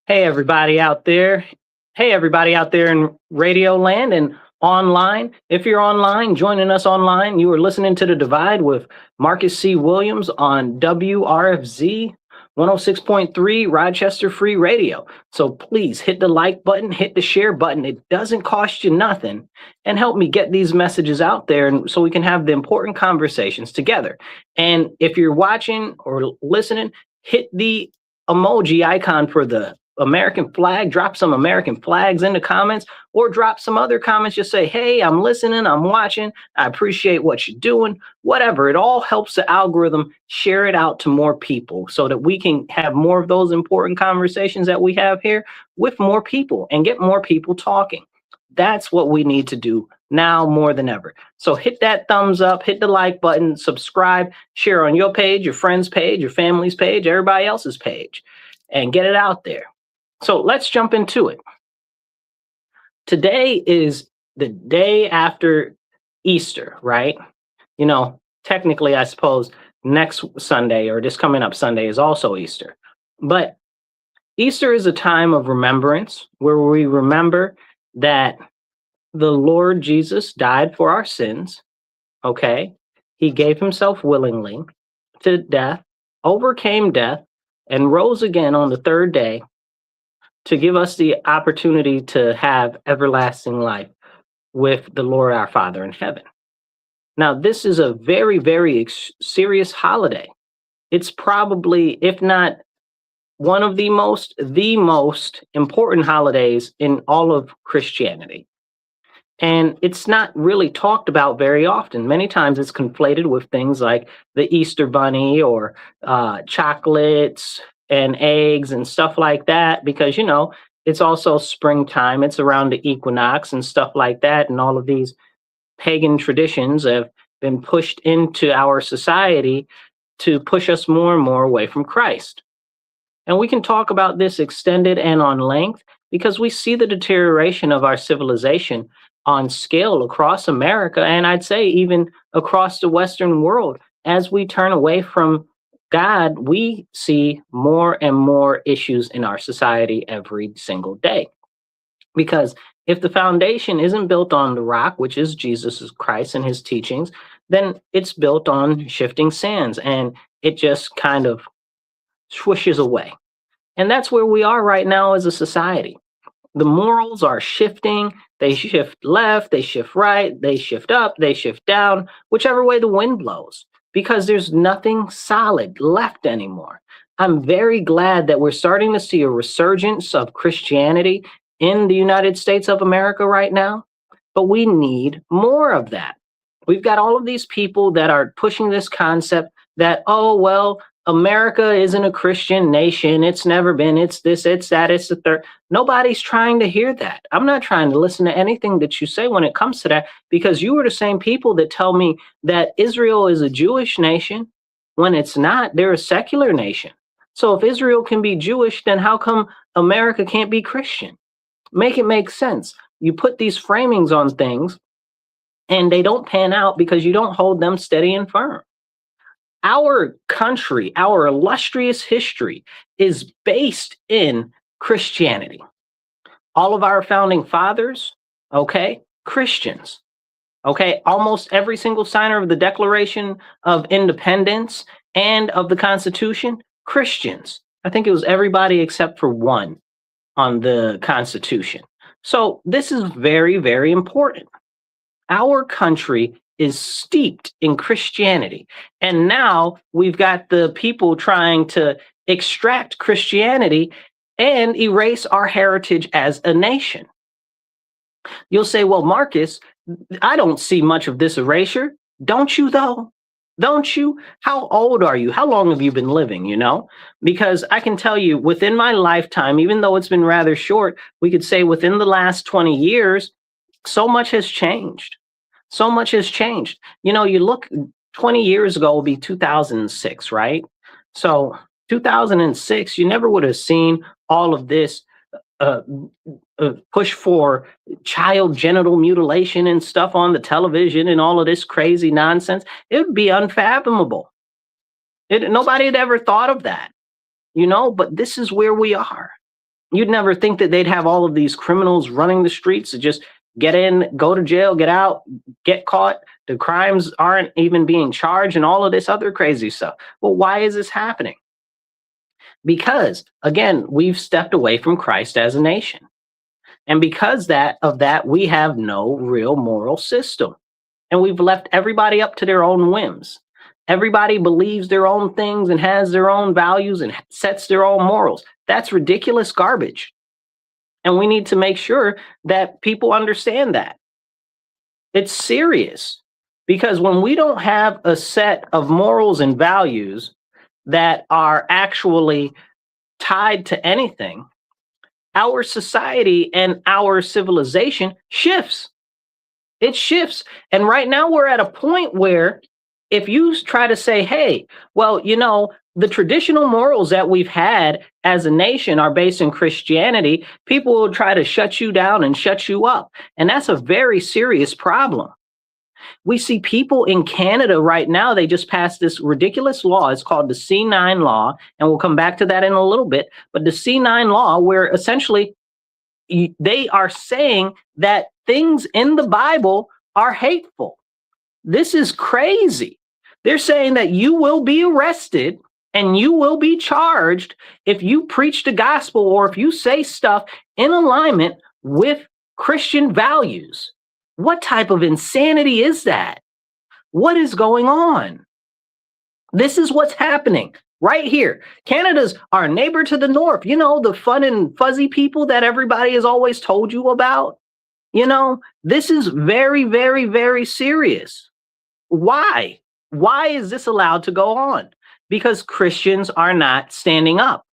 Hey, everybody out there. Hey, everybody out there in radio land and online. If you're online, joining us online, you are listening to The Divide with Marcus C. Williams on WRFZ 106.3 Rochester Free Radio. So please hit the like button, hit the share button. It doesn't cost you nothing, and help me get these messages out there and so we can have the important conversations together. And if you're watching or listening, hit the emoji icon for the American flag, drop some American flags in the comments, or drop some other comments. Just say, hey, I'm listening, I'm watching, I appreciate what you're doing, whatever. It all helps the algorithm share it out to more people so that we can have more of those important conversations that we have here with more people and get more people talking. That's what we need to do now more than ever. So hit that thumbs up, hit the like button, subscribe, share on your page, your friend's page, your family's page, everybody else's page, and get it out there. So let's jump into it. Today is the day after Easter, right? You know, technically, I suppose next Sunday or this coming up Sunday is also Easter. But Easter is a time of remembrance where we remember that the Lord Jesus died for our sins, okay? He gave himself willingly to death, overcame death, and rose again on the third day to give us the opportunity to have everlasting life with the Lord our Father in heaven. Now, this is a very, very serious holiday. It's probably, if not one of the most important holidays in all of Christianity. And it's not really talked about very often. Many times it's conflated with things like the Easter Bunny or chocolates and eggs and stuff like that, because, you know, it's also springtime. It's around the equinox and stuff like that. And all of these pagan traditions have been pushed into our society to push us more and more away from Christ. And we can talk about this extended and on length because we see the deterioration of our civilization on scale across America, and I'd say even across the Western world. As we turn away from God, we see more and more issues in our society every single day. Because if the foundation isn't built on the rock, which is Jesus Christ and his teachings, then it's built on shifting sands, and it just kind of swishes away. And that's where we are right now as a society. The morals are shifting. They shift left, they shift right, they shift up, they shift down, whichever way the wind blows, because there's nothing solid left anymore. I'm very glad that we're starting to see a resurgence of Christianity in the United States of America right now, but we need more of that. We've got all of these people that are pushing this concept that, oh, well, America isn't a Christian nation. It's never been. It's this, it's that, it's the third. Nobody's trying to hear that. I'm not trying to listen to anything that you say when it comes to that, because you are the same people that tell me that Israel is a Jewish nation when it's not. They're a secular nation. So if Israel can be Jewish, then how come America can't be Christian? Make it make sense. You put these framings on things and they don't pan out because you don't hold them steady and firm. Our country, our illustrious history is based in Christianity. All of our founding fathers, okay, Christians, okay, almost every single signer of the Declaration of Independence and of the Constitution, Christians. I think it was everybody except for one on the Constitution. So this is very, very important. Our country is steeped in Christianity. And now we've got the people trying to extract Christianity and erase our heritage as a nation. You'll say, well, Marcus, I don't see much of this erasure. Don't you, though? Don't you? How old are you? How long have you been living, you know? Because I can tell you within my lifetime, even though it's been rather short, we could say within the last 20 years, so much has changed. So much has changed. You know, you look 20 years ago will be 2006, right? So 2006, you never would have seen all of this push for child genital mutilation and stuff on the television and all of this crazy nonsense. It would be unfathomable. Nobody had ever thought of that, you know, but this is where we are. You'd never think that they'd have all of these criminals running the streets to just get in, go to jail, get out, get caught. The crimes aren't even being charged and all of this other crazy stuff. Well, why is this happening? Because, again, we've stepped away from Christ as a nation. And because of that, we have no real moral system. And we've left everybody up to their own whims. Everybody believes their own things and has their own values and sets their own morals. That's ridiculous garbage. And we need to make sure that people understand that. It's serious, because when we don't have a set of morals and values that are actually tied to anything, our society and our civilization shifts. It shifts. And right now we're at a point where if you try to say, hey, well, the traditional morals that we've had as a nation are based in Christianity, people will try to shut you down and shut you up. And that's a very serious problem. We see people in Canada right now, they just passed this ridiculous law. It's called the C9 law, and we'll come back to that in a little bit. But the C9 law, where essentially they are saying that things in the Bible are hateful. This is crazy. They're saying that you will be arrested and you will be charged if you preach the gospel or if you say stuff in alignment with Christian values. What type of insanity is that? What is going on? This is what's happening right here. Canada's our neighbor to the north. The fun and fuzzy people that everybody has always told you about. This is very, very, very serious. Why? Why is this allowed to go on? Because Christians are not standing up.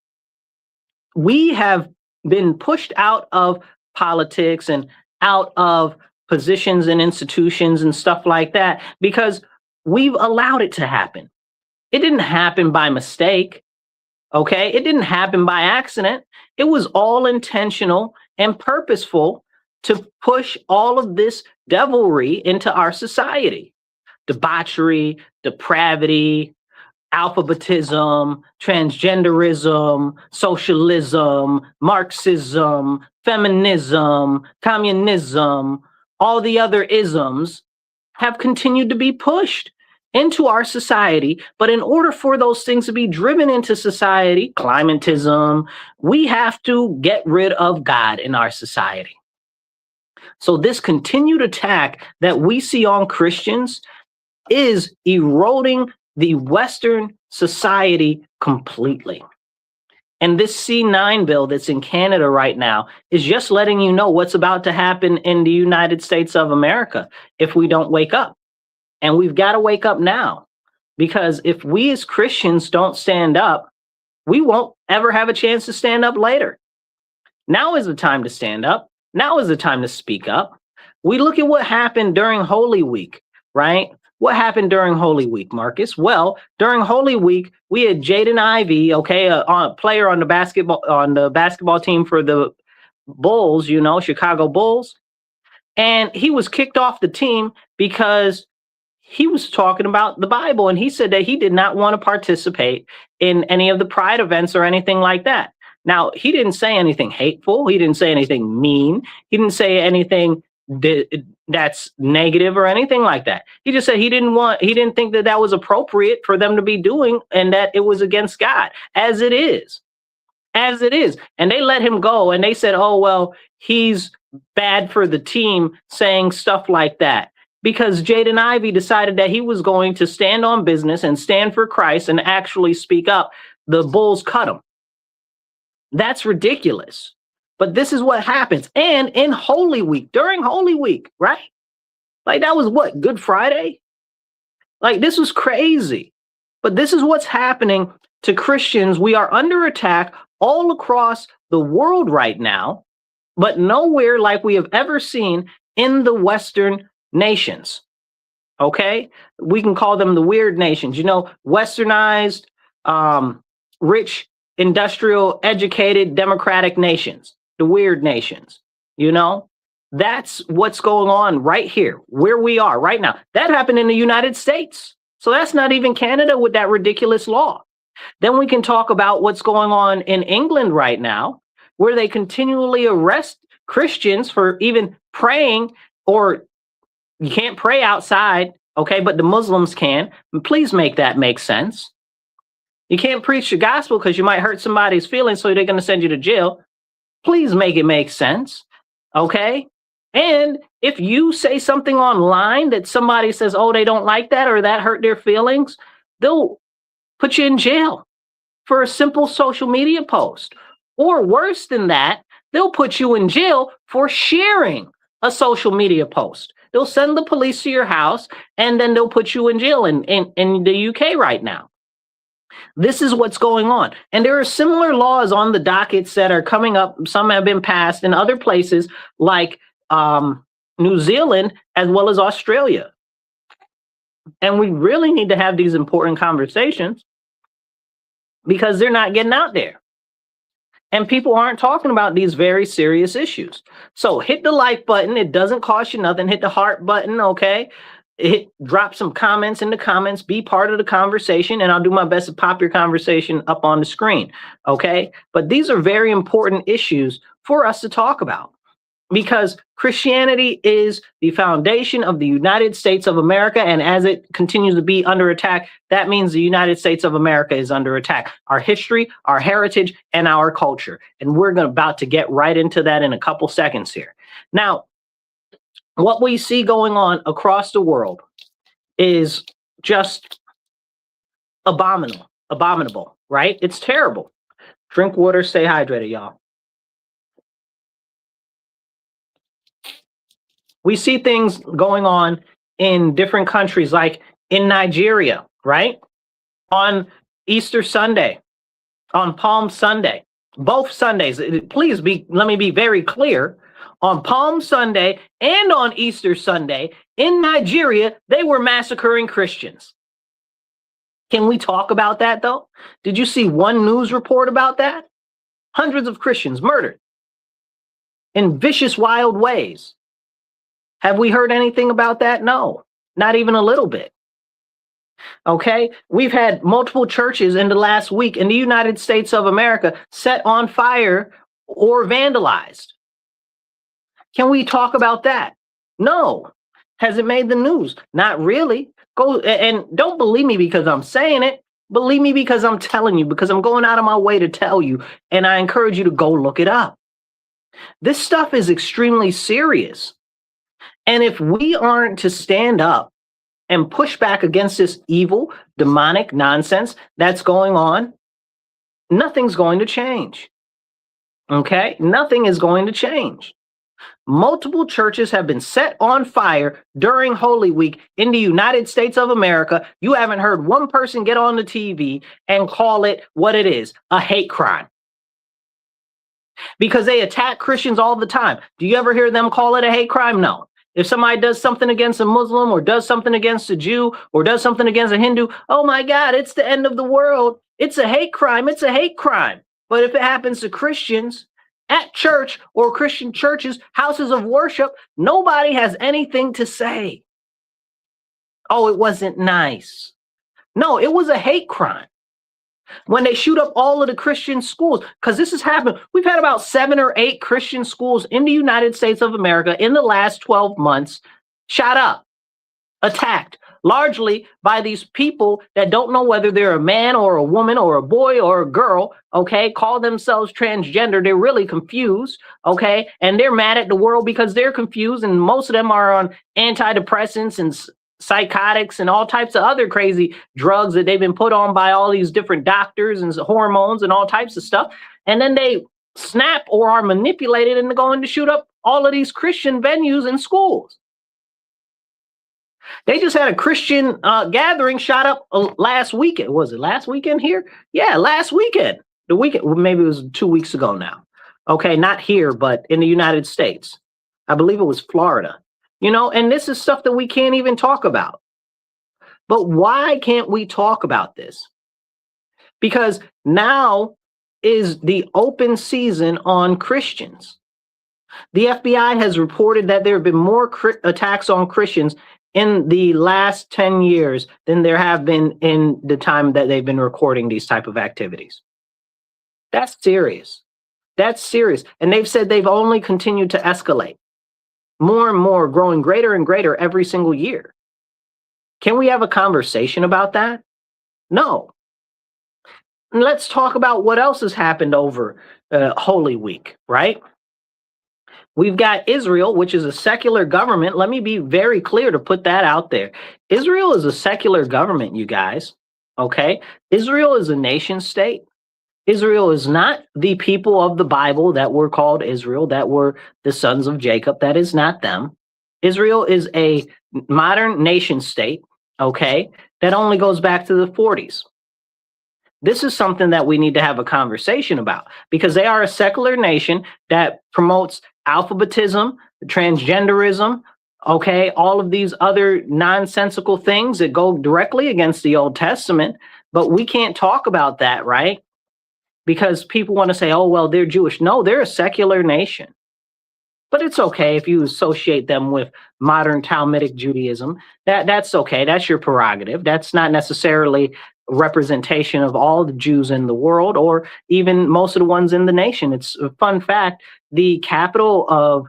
We have been pushed out of politics and out of positions and institutions and stuff like that because we've allowed it to happen. It didn't happen by mistake, okay? It didn't happen by accident. It was all intentional and purposeful to push all of this devilry into our society. Debauchery, depravity, alphabetism, transgenderism, socialism, Marxism, feminism, communism, all the other isms have continued to be pushed into our society. But in order for those things to be driven into society, climatism, we have to get rid of God in our society. So this continued attack that we see on Christians is eroding the Western society completely. And this C9 bill that's in Canada right now is just letting you know what's about to happen in the United States of America if we don't wake up. And we've got to wake up now, because if we as Christians don't stand up, we won't ever have a chance to stand up later. Now is the time to stand up. Now is the time to speak up. We look at what happened during Holy Week, right? What happened during Holy Week, Marcus? Well, during Holy Week, we had Jaden Ivey, okay, a player on the basketball team for the Bulls, Chicago Bulls. And he was kicked off the team because he was talking about the Bible. And he said that he did not want to participate in any of the pride events or anything like that. Now, he didn't say anything hateful. He didn't say anything mean. He didn't say anything that's negative or anything like that. He just said he didn't think that was appropriate for them to be doing and that it was against God, as it is. And they let him go and they said, oh, well, he's bad for the team saying stuff like that. Because Jaden Ivey decided that he was going to stand on business and stand for Christ and actually speak up. The Bulls cut him. That's ridiculous. But this is what happens. And in Holy Week, during Holy Week, right? Like that was what, Good Friday? Like this was crazy. But this is what's happening to Christians. We are under attack all across the world right now, but nowhere like we have ever seen in the Western nations. Okay? We can call them the weird nations, westernized, rich, industrial, educated, democratic nations. The weird nations, that's what's going on right here, where we are right now. That happened in the United States. So that's not even Canada with that ridiculous law. Then we can talk about what's going on in England right now. where they continually arrest Christians for even praying, or you can't pray outside, okay, but the Muslims can. Please make that make sense. You can't preach the gospel because you might hurt somebody's feelings, so they're going to send you to jail. Please make it make sense, okay? And if you say something online that somebody says, oh, they don't like that or that hurt their feelings, they'll put you in jail for a simple social media post. Or worse than that, they'll put you in jail for sharing a social media post. They'll send the police to your house, and then they'll put you in jail in the UK right now. This is what's going on. And there are similar laws on the dockets that are coming up. Some have been passed in other places like New Zealand as well as Australia. And we really need to have these important conversations because they're not getting out there. And people aren't talking about these very serious issues. So hit the like button. It doesn't cost you nothing. Hit the heart button, okay? Drop some comments in the comments. Be part of the conversation, and I'll do my best to pop your conversation up on the screen, okay? But these are very important issues for us to talk about because Christianity is the foundation of the United States of America, and as it continues to be under attack, that means the United States of America is under attack. Our history, our heritage, and our culture. And we're about to get right into that in a couple seconds here. Now, what we see going on across the world is just abominable, right? It's terrible. Drink water, stay hydrated, y'all. We see things going on in different countries, like in Nigeria, right? On Easter Sunday, on Palm Sunday, both Sundays. Please let me be very clear. On Palm Sunday and on Easter Sunday in Nigeria, they were massacring Christians. Can we talk about that, though? Did you see one news report about that? Hundreds of Christians murdered in vicious, wild ways. Have we heard anything about that? No, not even a little bit. Okay, we've had multiple churches in the last week in the United States of America set on fire or vandalized. Can we talk about that? No. Has it made the news? Not really. Go and don't believe me because I'm saying it. Believe me because I'm telling you, because I'm going out of my way to tell you, and I encourage you to go look it up. This stuff is extremely serious. And if we aren't to stand up and push back against this evil, demonic nonsense that's going on, nothing's going to change. Okay? Nothing is going to change. Multiple churches have been set on fire during Holy Week in the United States of America. You haven't heard one person get on the TV and call it what it is, a hate crime. Because they attack Christians all the time. Do you ever hear them call it a hate crime? No. If somebody does something against a Muslim or does something against a Jew or does something against a Hindu, oh my God, it's the end of the world. It's a hate crime. It's a hate crime. But if it happens to Christians at church or Christian churches, houses of worship, nobody has anything to say. Oh, it wasn't nice. No, it was a hate crime. When they shoot up all of the Christian schools, because this has happened. We've had about 7 or 8 Christian schools in the United States of America in the last 12 months shot up, attacked, largely by these people that don't know whether they're a man or a woman or a boy or a girl, okay, call themselves transgender. They're really confused, okay, and they're mad at the world because they're confused, and most of them are on antidepressants and psychotics and all types of other crazy drugs that they've been put on by all these different doctors and hormones and all types of stuff. And then they snap or are manipulated into going to shoot up all of these Christian venues and schools. They just had a Christian gathering shot up last weekend. Was it last weekend here? Yeah, last weekend. The weekend, maybe it was 2 weeks ago now. Okay, not here, but in the United States. I believe it was Florida. You know, and this is stuff that we can't even talk about. But why can't we talk about this? Because now is the open season on Christians. The FBI has reported that there have been more attacks on Christians in the last 10 years than there have been in the time that they've been recording these type of activities. That's serious. That's serious. And they've said they've only continued to escalate more and more, growing greater and greater every single year. Can we have a conversation about that? No. And let's talk about what else has happened over Holy Week, right? We've got Israel, which is a secular government. Let me be very clear to put that out there. Israel is a secular government, you guys. Okay? Israel is a nation state. Israel is not the people of the Bible that were called Israel, that were the sons of Jacob. That is not them. Israel is a modern nation state, okay, that only goes back to the 40s. This is something that we need to have a conversation about because they are a secular nation that promotes alphabetism, transgenderism, okay, all of these other nonsensical things that go directly against the Old Testament. But we can't talk about that, right? Because people want to say, oh, well, they're Jewish. No, they're a secular nation. But it's okay if you associate them with modern Talmudic Judaism. That's okay. That's your prerogative. That's not necessarily a representation of all the Jews in the world or even most of the ones in the nation. It's a fun fact. The capital of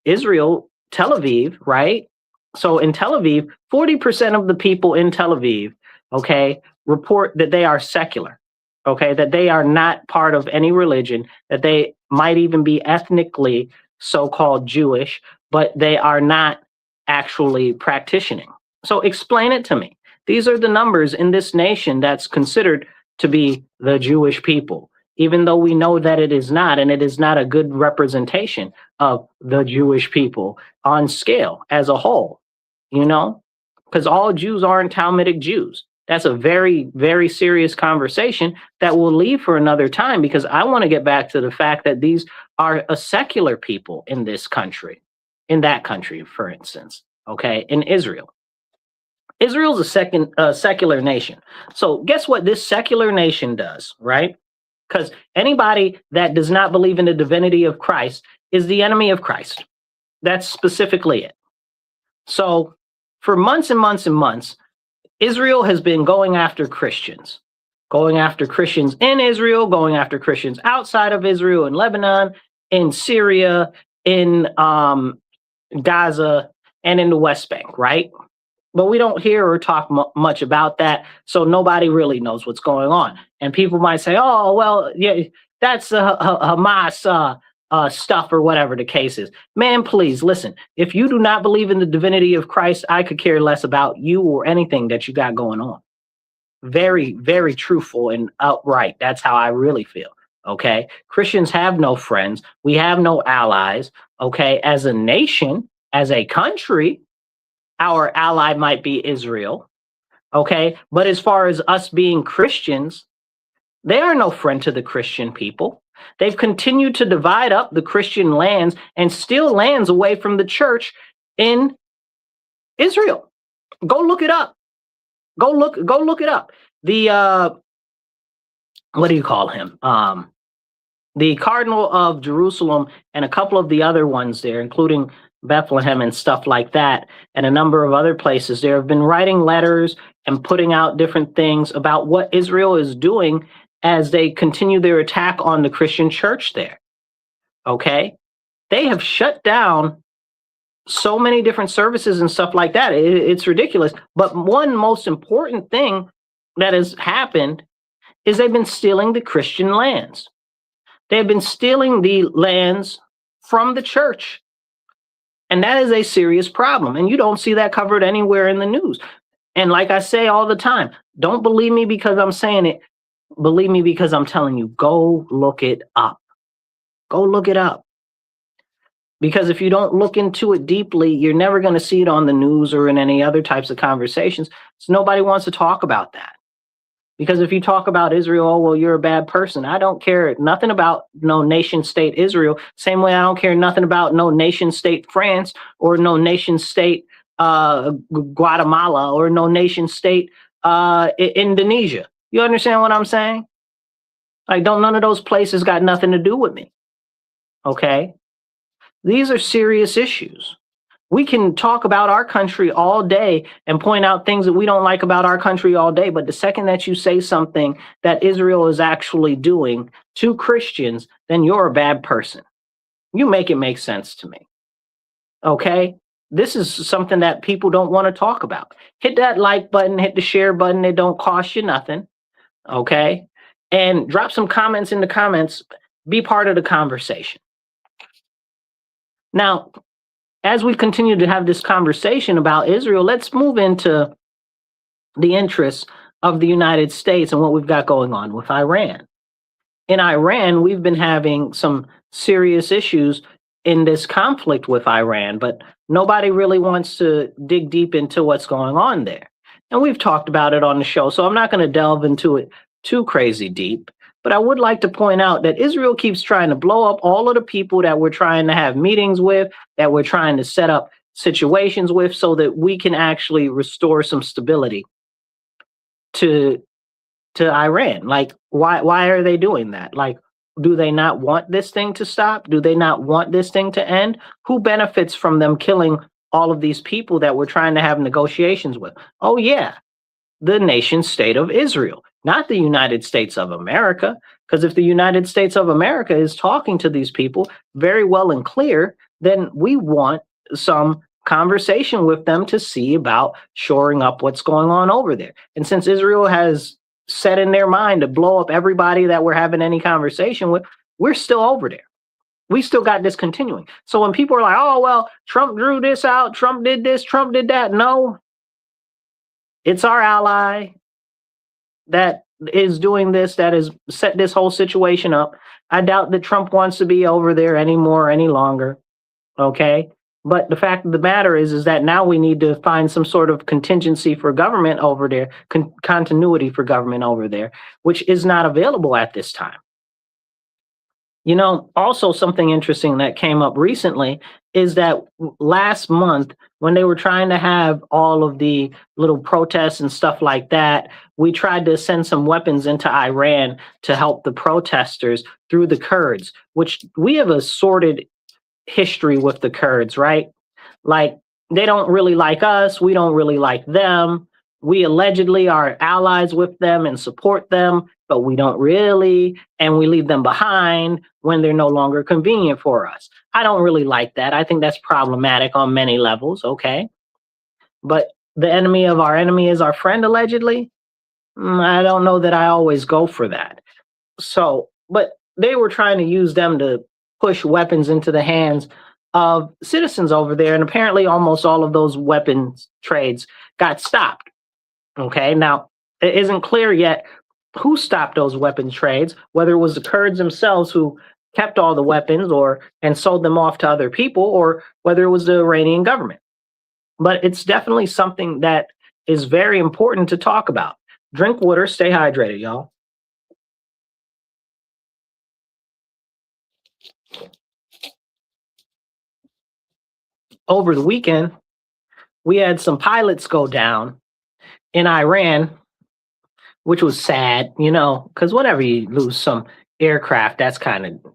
Israel, Tel Aviv, right? So in Tel Aviv, 40% of the people in Tel Aviv, okay, report that they are secular. Okay, that they are not part of any religion, that they might even be ethnically so-called Jewish, but they are not actually practicing. So explain it to me. These are the numbers in this nation that's considered to be the Jewish people, even though we know that it is not, and it is not a good representation of the Jewish people on scale as a whole, you know, because all Jews aren't Talmudic Jews. That's a very, very serious conversation that we'll leave for another time because I want to get back to the fact that these are a secular people in this country, in that country, for instance, okay, in Israel. Israel's a secular nation. So guess what this secular nation does, right? Because anybody that does not believe in the divinity of Christ is the enemy of Christ. That's specifically it. So for months and months and months, Israel has been going after Christians in Israel, going after Christians outside of Israel, in Lebanon, in Syria, in Gaza, and in the West Bank, right? But we don't hear or talk much about that, so nobody really knows what's going on. And people might say, oh, well, yeah, that's Hamas stuff or whatever the case is. Man, please listen. If you do not believe in the divinity of Christ, I could care less about you or anything that you got going on. Very, very truthful and outright. That's how I really feel. Okay. Christians have no friends. We have no allies. Okay. As a nation, as a country, our ally might be Israel. Okay. But as far as us being Christians, they are no friend to the Christian people. They've continued to divide up the Christian lands and steal lands away from the church in Israel. Go look it up. Go look it up. The what do you call him? The Cardinal of Jerusalem and a couple of the other ones there, including Bethlehem and stuff like that, and a number of other places there have been writing letters and putting out different things about what Israel is doing as they continue their attack on the Christian church there. Okay? They have shut down so many different services and stuff like that. It's ridiculous. But one most important thing that has happened is they've been stealing the Christian lands. They've been stealing the lands from the church. And that is a serious problem. And you don't see that covered anywhere in the news. And like I say all the time, don't believe me because I'm saying it. Believe me because I'm telling you, go look it up. Go look it up. Because if you don't look into it deeply, you're never going to see it on the news or in any other types of conversations. So nobody wants to talk about that. Because if you talk about Israel, oh, well, you're a bad person. I don't care nothing about no nation state Israel. Same way I don't care nothing about no nation state France or no nation state Guatemala or no nation state Indonesia. You understand what I'm saying? Like, none of those places got nothing to do with me. Okay? These are serious issues. We can talk about our country all day and point out things that we don't like about our country all day. But the second that you say something that Israel is actually doing to Christians, then you're a bad person. You make it make sense to me. Okay? This is something that people don't want to talk about. Hit that like button, hit the share button. It don't cost you nothing. Okay? And drop some comments in the comments. Be part of the conversation. Now, as we continue to have this conversation about Israel, let's move into the interests of the United States and what we've got going on with Iran. In Iran, we've been having some serious issues in this conflict with Iran, but nobody really wants to dig deep into what's going on there. And we've talked about it on the show, so I'm not going to delve into it too crazy deep. But I would like to point out that Israel keeps trying to blow up all of the people that we're trying to have meetings with, that we're trying to set up situations with, so that we can actually restore some stability to Iran. Like, why are they doing that? Like, do they not want this thing to stop? Do they not want this thing to end? Who benefits from them killing all of these people that we're trying to have negotiations with? Oh, yeah, the nation state of Israel, not the United States of America. Because if the United States of America is talking to these people very well and clear, then we want some conversation with them to see about shoring up what's going on over there. And since Israel has set in their mind to blow up everybody that we're having any conversation with, we're still over there. We still got this continuing. So when people are like, oh, well, Trump drew this out, Trump did this, Trump did that. No, it's our ally that is doing this, that has set this whole situation up. I doubt that Trump wants to be over there anymore, any longer. Okay. But the fact of the matter is that now we need to find some sort of contingency for government over there, continuity for government over there, which is not available at this time. You know, also something interesting that came up recently is that last month, when they were trying to have all of the little protests and stuff like that, we tried to send some weapons into Iran to help the protesters through the Kurds, which we have a sordid history with the Kurds, right? Like, they don't really like us. We don't really like them. We allegedly are allies with them and support them, but we don't really, and we leave them behind when they're no longer convenient for us. I don't really like that. I think that's problematic on many levels, okay? But the enemy of our enemy is our friend, allegedly. I don't know that I always go for that. So, but they were trying to use them to push weapons into the hands of citizens over there, and apparently almost all of those weapons trades got stopped. Okay, now it isn't clear yet who stopped those weapons trades, whether it was the Kurds themselves who kept all the weapons and sold them off to other people, or whether it was the Iranian government. But it's definitely something that is very important to talk about. Drink water, stay hydrated, y'all. Over the weekend, we had some pilots go down in Iran, which was sad, you know, because whenever you lose some aircraft, that's kind of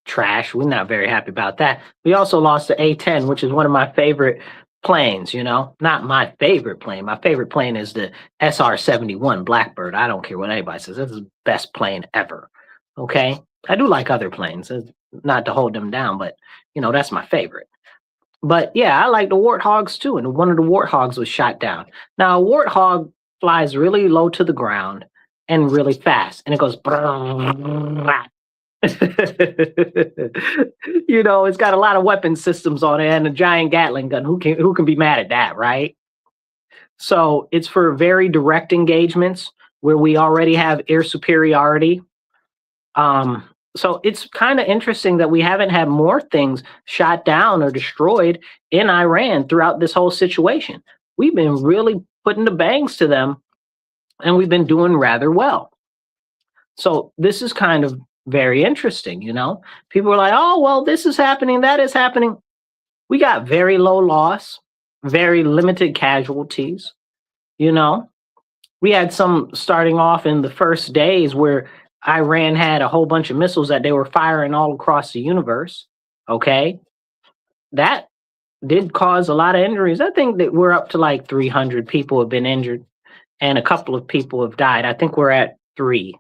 trash. We're not very happy about that. We also lost the A-10, which is one of my favorite planes, you know, not my favorite plane. My favorite plane is the SR-71 Blackbird. I don't care what anybody says. This is the best plane ever. Okay. I do like other planes, not to hold them down, but, you know, that's my favorite. But yeah, I like the Warthogs too. And one of the Warthogs was shot down. Now, a Warthog flies really low to the ground and really fast. And it goes, you know, it's got a lot of weapon systems on it and a giant Gatling gun. Who can be mad at that, right? So it's for very direct engagements where we already have air superiority. So it's kind of interesting that we haven't had more things shot down or destroyed in Iran throughout this whole situation. We've been really putting the bangs to them, and we've been doing rather well. So this is kind of very interesting, you know? People are like, oh, well, this is happening, that is happening. We got very low loss, very limited casualties, you know? We had some starting off in the first days where Iran had a whole bunch of missiles that they were firing all across the universe. Okay. That did cause a lot of injuries. I think that we're up to like 300 people have been injured and a couple of people have died. I think we're at 3,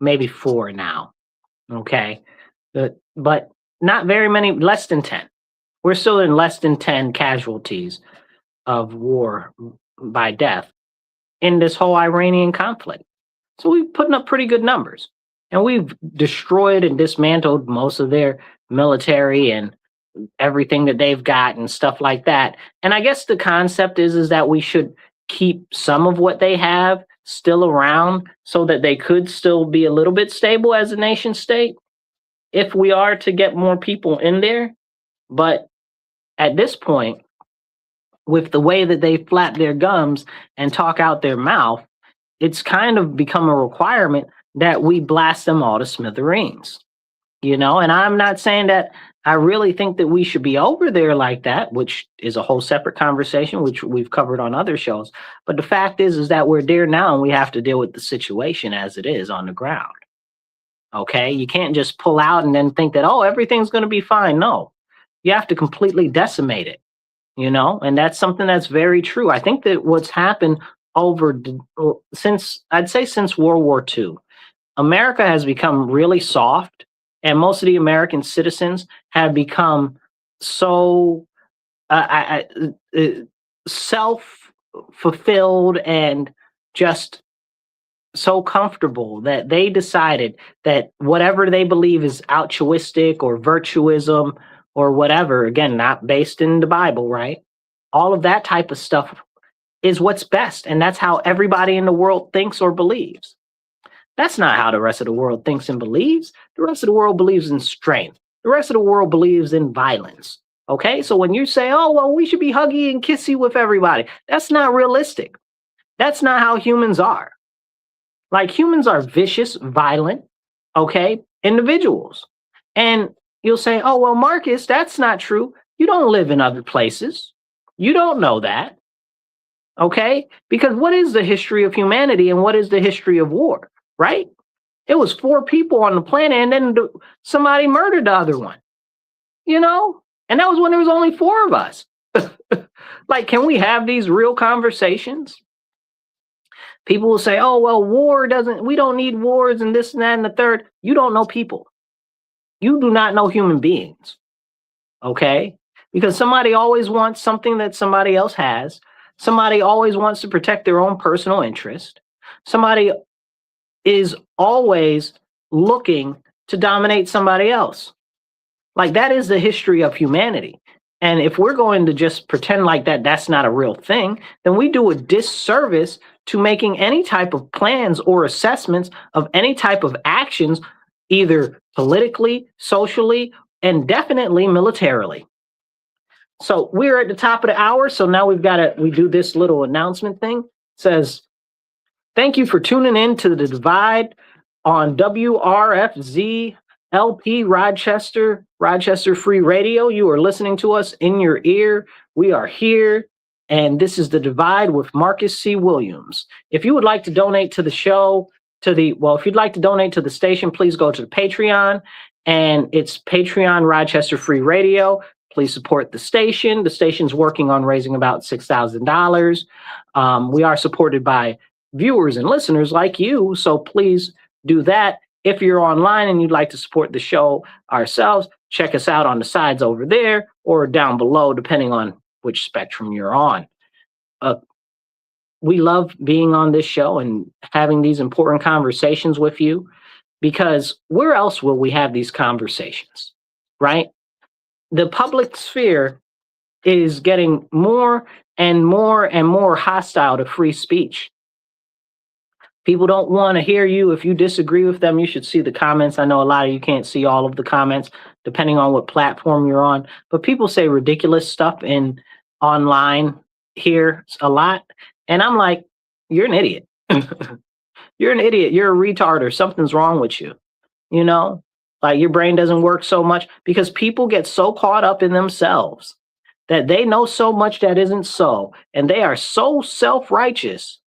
maybe 4 now. Okay. But not very many, less than 10. We're still in less than 10 casualties of war by death in this whole Iranian conflict. So we're putting up pretty good numbers. And we've destroyed and dismantled most of their military and everything that they've got and stuff like that. And I guess the concept is that we should keep some of what they have still around so that they could still be a little bit stable as a nation state if we are to get more people in there. But at this point, with the way that they flap their gums and talk out their mouth, it's kind of become a requirement that we blast them all to smithereens, and I'm not saying that I really think that we should be over there like that, which is a whole separate conversation, which we've covered on other shows. But the fact is that we're there now and we have to deal with the situation as it is on the ground. Okay. You can't just pull out and then think that, oh, everything's going to be fine. No, you have to completely decimate it, and that's something that's very true. I think that what's happened since World War II, America has become really soft, and most of the American citizens have become so self-fulfilled and just so comfortable that they decided that whatever they believe is altruistic or virtuism or whatever, again, not based in the Bible, right? All of that type of stuff is what's best, and that's how everybody in the world thinks or believes. That's not how the rest of the world thinks and believes. The rest of the world believes in strength. The rest of the world believes in violence. Okay? So when you say, oh, well, we should be huggy and kissy with everybody, that's not realistic. That's not how humans are. Like, humans are vicious, violent, okay, individuals. And you'll say, oh, well, Marcus, that's not true. You don't live in other places. You don't know that. Okay? Because what is the history of humanity and what is the history of war? Right? It was 4 people on the planet and then somebody murdered the other one, and that was when there was only 4 of us. Like, can we have these real conversations? People will say, oh, well, we don't need wars and this and that and the third. You don't know people. You do not know human beings. Okay? Because somebody always wants something that somebody else has. Somebody always wants to protect their own personal interest. Somebody is always looking to dominate somebody else. Like, that is the history of humanity. And if we're going to just pretend like that's not a real thing, then we do a disservice to making any type of plans or assessments of any type of actions, either politically, socially, and definitely militarily. So we're at the top of the hour. So now we do this little announcement thing. It says, thank you for tuning in to The Divide on WRFZ LP Rochester Free Radio. You are listening to us in your ear. We are here, and this is The Divide with Marcus C. Williams. If you would like to donate to the show, if you'd like to donate to the station, please go to the Patreon, and it's Patreon Rochester Free Radio. Please support the station. The station's working on raising about $6,000. We are supported by viewers and listeners like you, so please do that. If you're online and you'd like to support the show ourselves, check us out on the sides over there or down below, depending on which spectrum you're on. We love being on this show and having these important conversations with you, because where else will we have these conversations, right? The public sphere is getting more and more and more hostile to free speech. People don't want to hear you. If you disagree with them, you should see the comments. I know a lot of you can't see all of the comments, depending on what platform you're on. But people say ridiculous stuff online here a lot. And I'm like, you're an idiot. You're an idiot. You're a retard, or something's wrong with you. Like, your brain doesn't work so much, because people get so caught up in themselves that they know so much that isn't so. And they are so self-righteous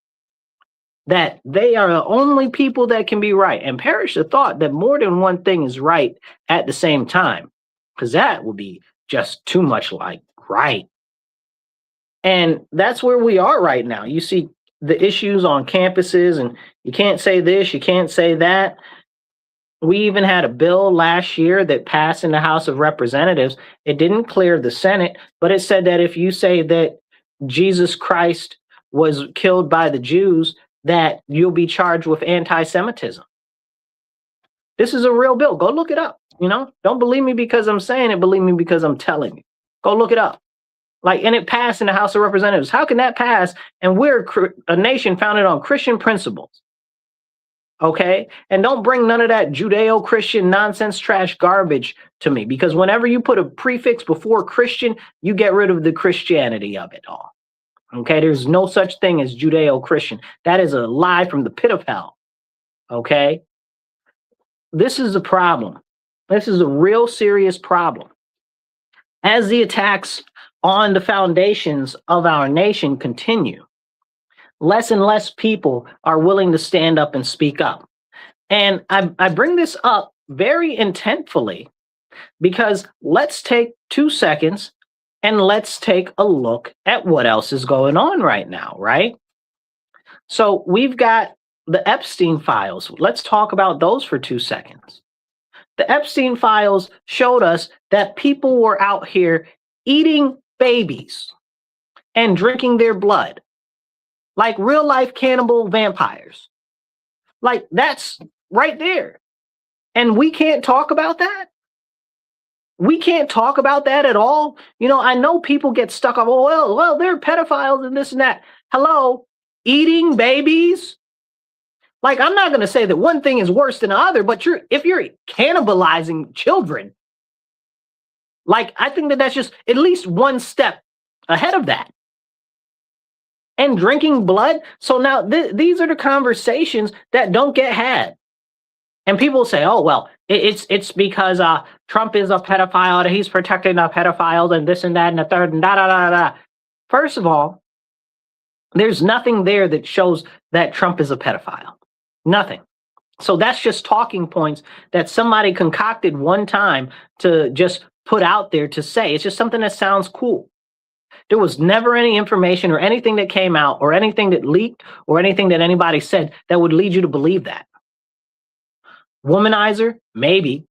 that they are the only people that can be right. And perish the thought that more than one thing is right at the same time, because that would be just too much like right. And that's where we are right now. You see the issues on campuses, and you can't say this, you can't say that. We even had a bill last year that passed in the House of Representatives. It didn't clear the Senate, but it said that if you say that Jesus Christ was killed by the Jews, that you'll be charged with anti-Semitism. This is a real bill. Go look it up. Don't believe me because I'm saying it. Believe me because I'm telling you. Go look it up. And it passed in the House of Representatives. How can that pass? And we're a nation founded on Christian principles. Okay? And don't bring none of that Judeo-Christian nonsense, trash, garbage to me, because whenever you put a prefix before Christian, you get rid of the Christianity of it all. Okay? There's no such thing as Judeo-Christian. That is a lie from the pit of hell. Okay? This is a problem. This is a real serious problem. As the attacks on the foundations of our nation continue, less and less people are willing to stand up and speak up. And I bring this up very intentfully because let's take 2 seconds and let's take a look at what else is going on right now, right? So we've got the Epstein files. Let's talk about those for 2 seconds. The Epstein files showed us that people were out here eating babies and drinking their blood, like real life cannibal vampires. Like, that's right there. And we can't talk about that. We can't talk about that at all. I know people get stuck on, well, they're pedophiles and this and that. Hello, eating babies? Like, I'm not going to say that one thing is worse than the other, but if you're cannibalizing children, like, I think that's just at least one step ahead of that. And drinking blood. So now these are the conversations that don't get had. And people say, oh, well, it's because Trump is a pedophile, that he's protecting the pedophiles and this and that and the third and da. First of all, there's nothing there that shows that Trump is a pedophile. Nothing. So that's just talking points that somebody concocted one time to just put out there to say. It's just something that sounds cool. There was never any information or anything that came out or anything that leaked or anything that anybody said that would lead you to believe that. Womanizer? Maybe.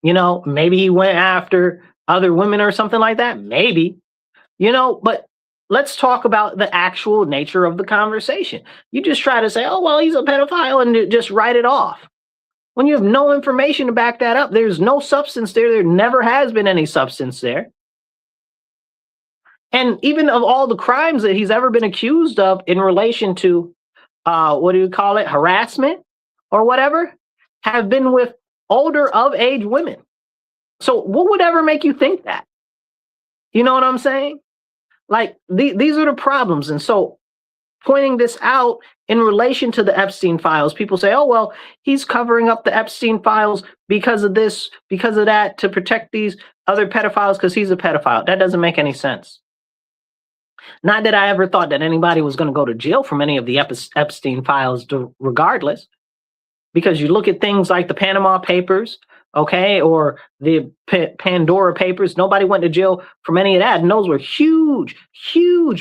Maybe he went after other women or something like that. Maybe. But let's talk about the actual nature of the conversation. You just try to say, oh, well, he's a pedophile, and just write it off. When you have no information to back that up, there's no substance there. There never has been any substance there. And even of all the crimes that he's ever been accused of in relation to, harassment or whatever, have been with older of age women. So what would ever make you think that? You know what I'm saying? Like, these are the problems. And so pointing this out in relation to the Epstein files, people say, oh, well, he's covering up the Epstein files because of this, because of that, to protect these other pedophiles because he's a pedophile. That doesn't make any sense. Not that I ever thought that anybody was going to go to jail from any of the Epstein files regardless, because you look at things like the Panama Papers, okay, or the Pandora Papers, nobody went to jail from any of that. And those were huge,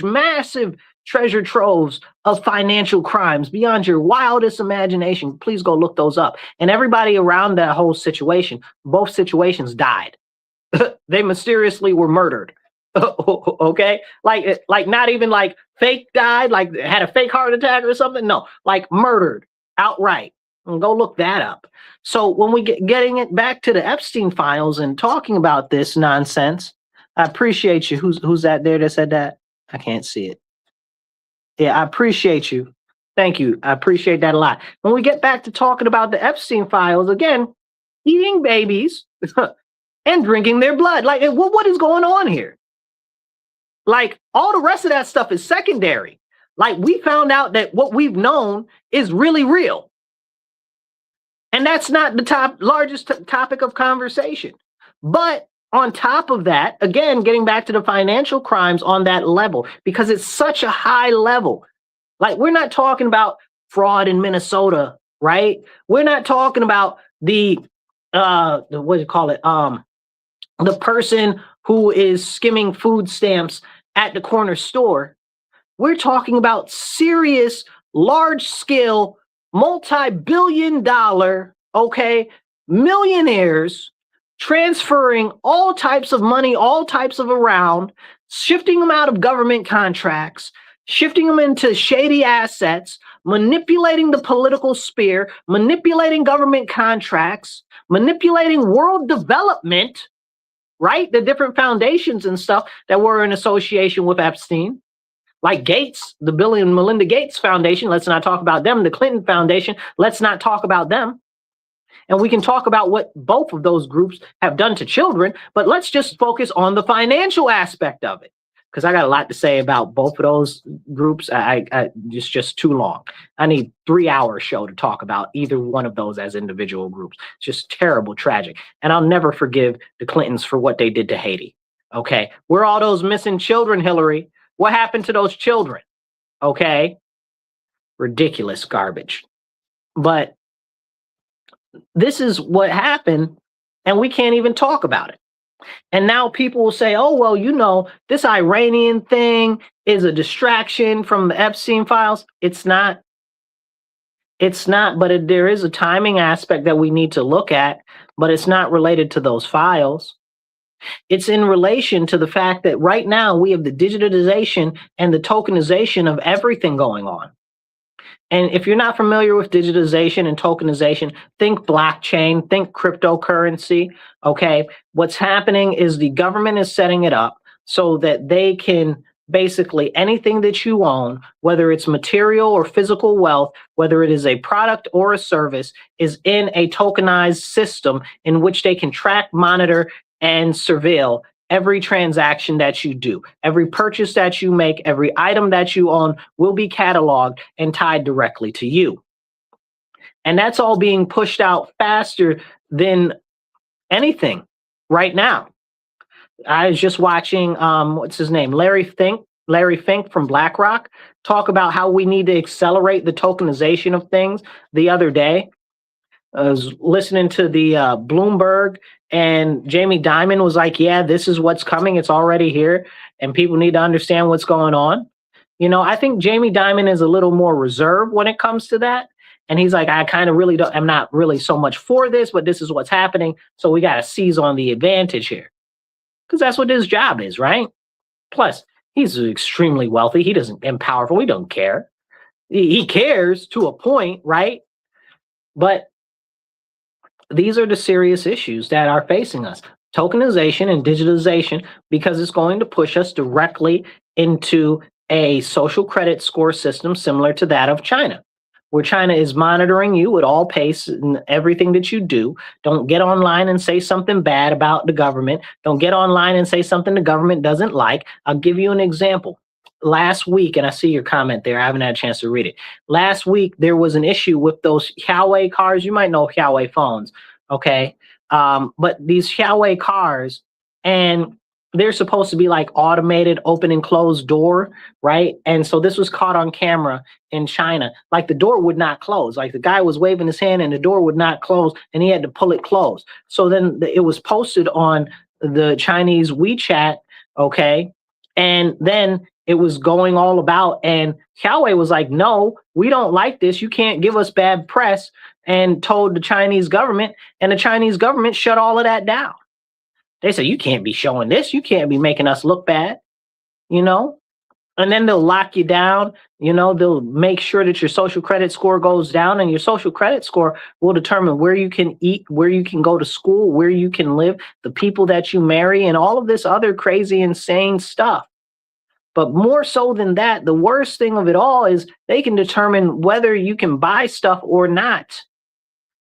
massive treasure troves of financial crimes beyond your wildest imagination. Please go look those up. And everybody around that whole situation, both situations died. They mysteriously were murdered. Okay, like not even like fake died, like had a fake heart attack or something. No, like murdered outright. And go look that up. So when we getting it back to the Epstein files and talking about this nonsense, I appreciate you. Who's that there that said that? I can't see it. Yeah, I appreciate you. Thank you. I appreciate that a lot. When we get back to talking about the Epstein files, again, eating babies and drinking their blood. Like, what is going on here? Like, all the rest of that stuff is secondary. Like, we found out that what we've known is really real. And that's not the largest topic of conversation. But on top of that, again, getting back to the financial crimes on that level, because it's such a high level. Like, we're not talking about fraud in Minnesota, right? We're not talking about the what do you call it? The person who is skimming food stamps at the corner store. We're talking about serious, large-scale, multi-billion-dollar, okay, millionaires transferring all types of money, all types of around, shifting them out of government contracts, shifting them into shady assets, manipulating the political sphere, manipulating government contracts, manipulating world development, right? The different foundations and stuff that were in association with Epstein, like Gates, the Bill and Melinda Gates Foundation. Let's not talk about them. The Clinton Foundation. Let's not talk about them. And we can talk about what both of those groups have done to children, but let's just focus on the financial aspect of it, because I got a lot to say about both of those groups. It's just too long. I need 3-hour show to talk about either one of those as individual groups. It's just terrible, tragic. And I'll never forgive the Clintons for what they did to Haiti. Okay. Where are all those missing children, Hillary? What happened to those children? Okay. Ridiculous garbage. But this is what happened, and we can't even talk about it. And now people will say, oh, well, you know, this Iranian thing is a distraction from the Epstein files. It's not. It's not, but there is a timing aspect that we need to look at, but it's not related to those files. It's in relation to the fact that right now we have the digitization and the tokenization of everything going on. And if you're not familiar with digitization and tokenization, think blockchain, think cryptocurrency, okay? What's happening is the government is setting it up so that they can basically anything that you own, whether it's material or physical wealth, whether it is a product or a service, is in a tokenized system in which they can track, monitor, and surveil every transaction that you do. Every purchase that you make, every item that you own will be cataloged and tied directly to you. And that's all being pushed out faster than anything right now. I was just watching, what's his name? Larry Fink from BlackRock talk about how we need to accelerate the tokenization of things the other day. I was listening to the Bloomberg, and Jamie Dimon was like, yeah, this is what's coming. It's already here, and people need to understand what's going on. You know, I think Jamie Dimon is a little more reserved when it comes to that. And he's like, I kind of really I'm not really so much for this, but this is what's happening. So we got to seize on the advantage here, because that's what his job is, right? Plus, he's extremely wealthy. He doesn't, and powerful. He don't care. He cares to a point, right? But these are the serious issues that are facing us. Tokenization and digitization, because it's going to push us directly into a social credit score system similar to that of China, where China is monitoring you at all pace and everything that you do. Don't get online and say something bad about the government. Don't get online and say something the government doesn't like. I'll give you an example. Last week, and I see your comment there, I haven't had a chance to read it. Last week, there was an issue with those Huawei cars. You might know Huawei phones, okay? But these Huawei cars, and they're supposed to be like automated open and close door, right? And so this was caught on camera in China. Like the door would not close. Like the guy was waving his hand and the door would not close, and he had to pull it closed. So then it was posted on the Chinese WeChat, okay? And then it was going all about, and Huawei was like, no, we don't like this. You can't give us bad press, and told the Chinese government, and the Chinese government shut all of that down. They said, you can't be showing this. You can't be making us look bad, you know? And then they'll lock you down. You know, they'll make sure that your social credit score goes down, and your social credit score will determine where you can eat, where you can go to school, where you can live, the people that you marry, and all of this other crazy, insane stuff. But more so than that, the worst thing of it all is they can determine whether you can buy stuff or not.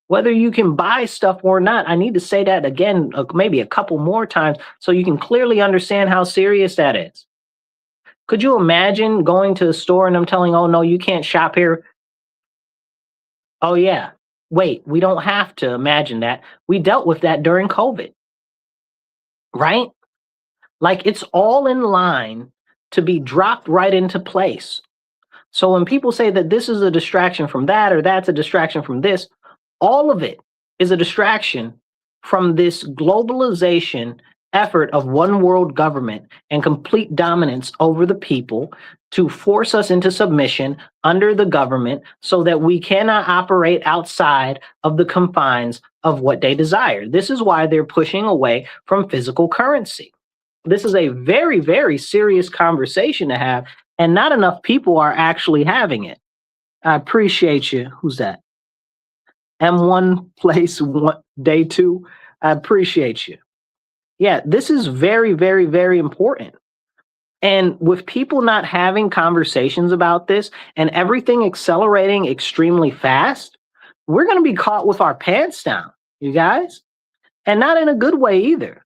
Whether you can buy stuff or not. I need to say that again, maybe a couple more times, so you can clearly understand how serious that is. Could you imagine going to a store and them telling, oh, no, you can't shop here? Oh, yeah. Wait, we don't have to imagine that. We dealt with that during COVID, right? Like, it's all in line to be dropped right into place. So when people say that this is a distraction from that, or that's a distraction from this, all of it is a distraction from this globalization effort of one world government and complete dominance over the people to force us into submission under the government so that we cannot operate outside of the confines of what they desire. This is why they're pushing away from physical currency. This is a very, very serious conversation to have, and not enough people are actually having it. I appreciate you. Who's that? M1 place one, day 2. I appreciate you. Yeah, this is very, very, very important. And with people not having conversations about this and everything accelerating extremely fast, we're going to be caught with our pants down, you guys, and not in a good way either.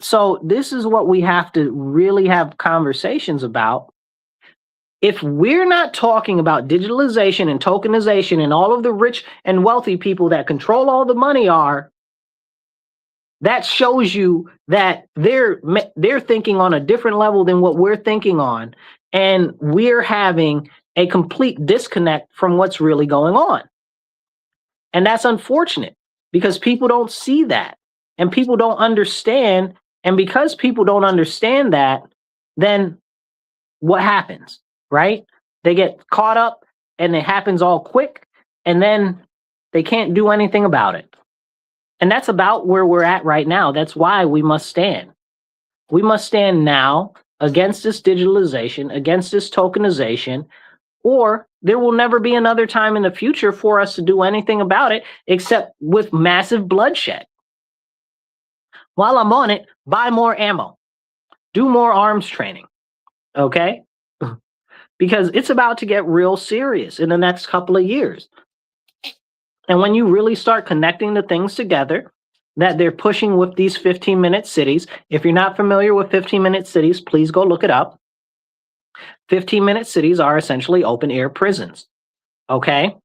So this is what we have to really have conversations about. If we're not talking about digitalization and tokenization and all of the rich and wealthy people that control all the money are, that shows you that they're thinking on a different level than what we're thinking on. And we're having a complete disconnect from what's really going on. And that's unfortunate because people don't see that and people don't understand. And because people don't understand that, then what happens, right? They get caught up and it happens all quick and then they can't do anything about it. And that's about where we're at right now. That's why we must stand. We must stand now against this digitalization, against this tokenization, or there will never be another time in the future for us to do anything about it except with massive bloodshed. While I'm on it, buy more ammo, do more arms training, okay? Because it's about to get real serious in the next couple of years. And when you really start connecting the things together that they're pushing with these 15-minute cities, if you're not familiar with 15-minute cities, please go look it up. 15-minute cities are essentially open-air prisons, okay?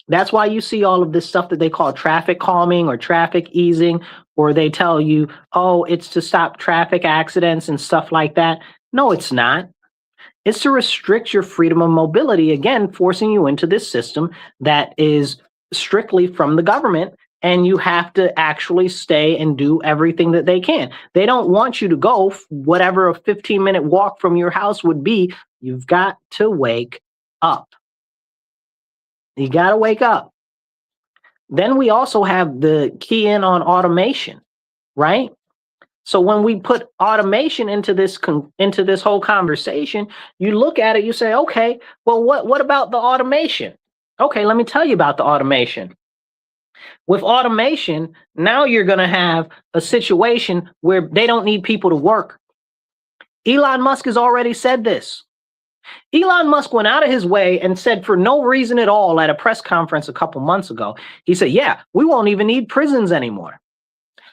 That's why you see all of this stuff that they call traffic calming or traffic easing, or they tell you, oh, it's to stop traffic accidents and stuff like that. No, it's not. It's to restrict your freedom of mobility, again, forcing you into this system that is strictly from the government, and you have to actually stay and do everything that they can. They don't want you to go whatever a 15-minute walk from your house would be. You've got to wake up. You got to wake up. Then we also have the key in on automation, right? So when we put automation into this whole conversation, you look at it, you say, okay, well, what about the automation? Okay, let me tell you about the automation. With automation, now you're going to have a situation where they don't need people to work. Elon Musk has already said this. Elon Musk went out of his way and said for no reason at all at a press conference a couple months ago, he said, yeah, we won't even need prisons anymore.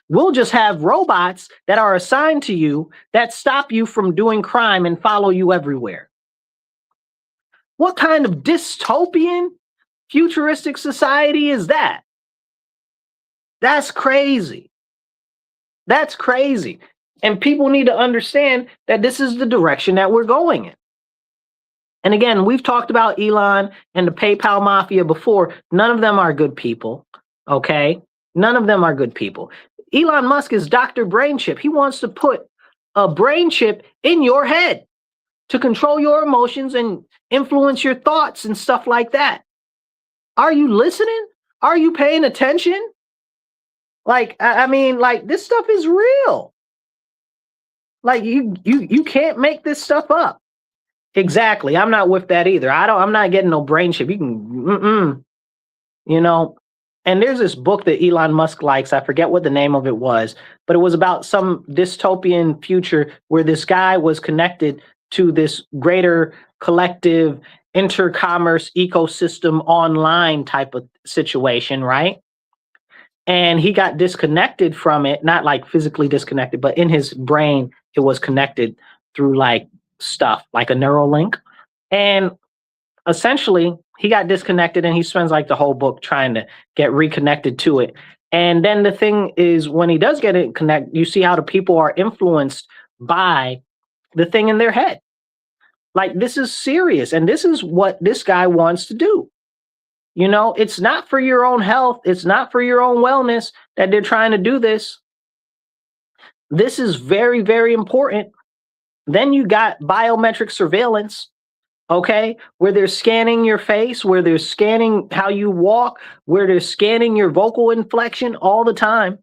We'll just have robots that are assigned to you that stop you from doing crime and follow you everywhere. What kind of dystopian, futuristic society is that? That's crazy. That's crazy. And people need to understand that this is the direction that we're going in. And again, we've talked about Elon and the PayPal mafia before. None of them are good people, okay? None of them are good people. Elon Musk is Dr. Brain Chip. He wants to put a brain chip in your head to control your emotions and influence your thoughts and stuff like that. Are you listening? Are you paying attention? Like, I mean, like, this stuff is real. Like, you can't make this stuff up. Exactly. I'm not with that either. I'm not getting no brain chip. You can, you know, and there's this book that Elon Musk likes. I forget what the name of it was, but it was about some dystopian future where this guy was connected to this greater collective intercommerce ecosystem online type of situation, right? And he got disconnected from it, not like physically disconnected, but in his brain, it was connected through like stuff, like a neural link. And essentially, he got disconnected and he spends like the whole book trying to get reconnected to it. And then the thing is, when he does get it connected, you see how the people are influenced by the thing in their head. Like, this is serious. And this is what this guy wants to do. You know, it's not for your own health. It's not for your own wellness that they're trying to do this. This is very, very important. Then you got biometric surveillance, okay, where they're scanning your face, where they're scanning how you walk, where they're scanning your vocal inflection all the time.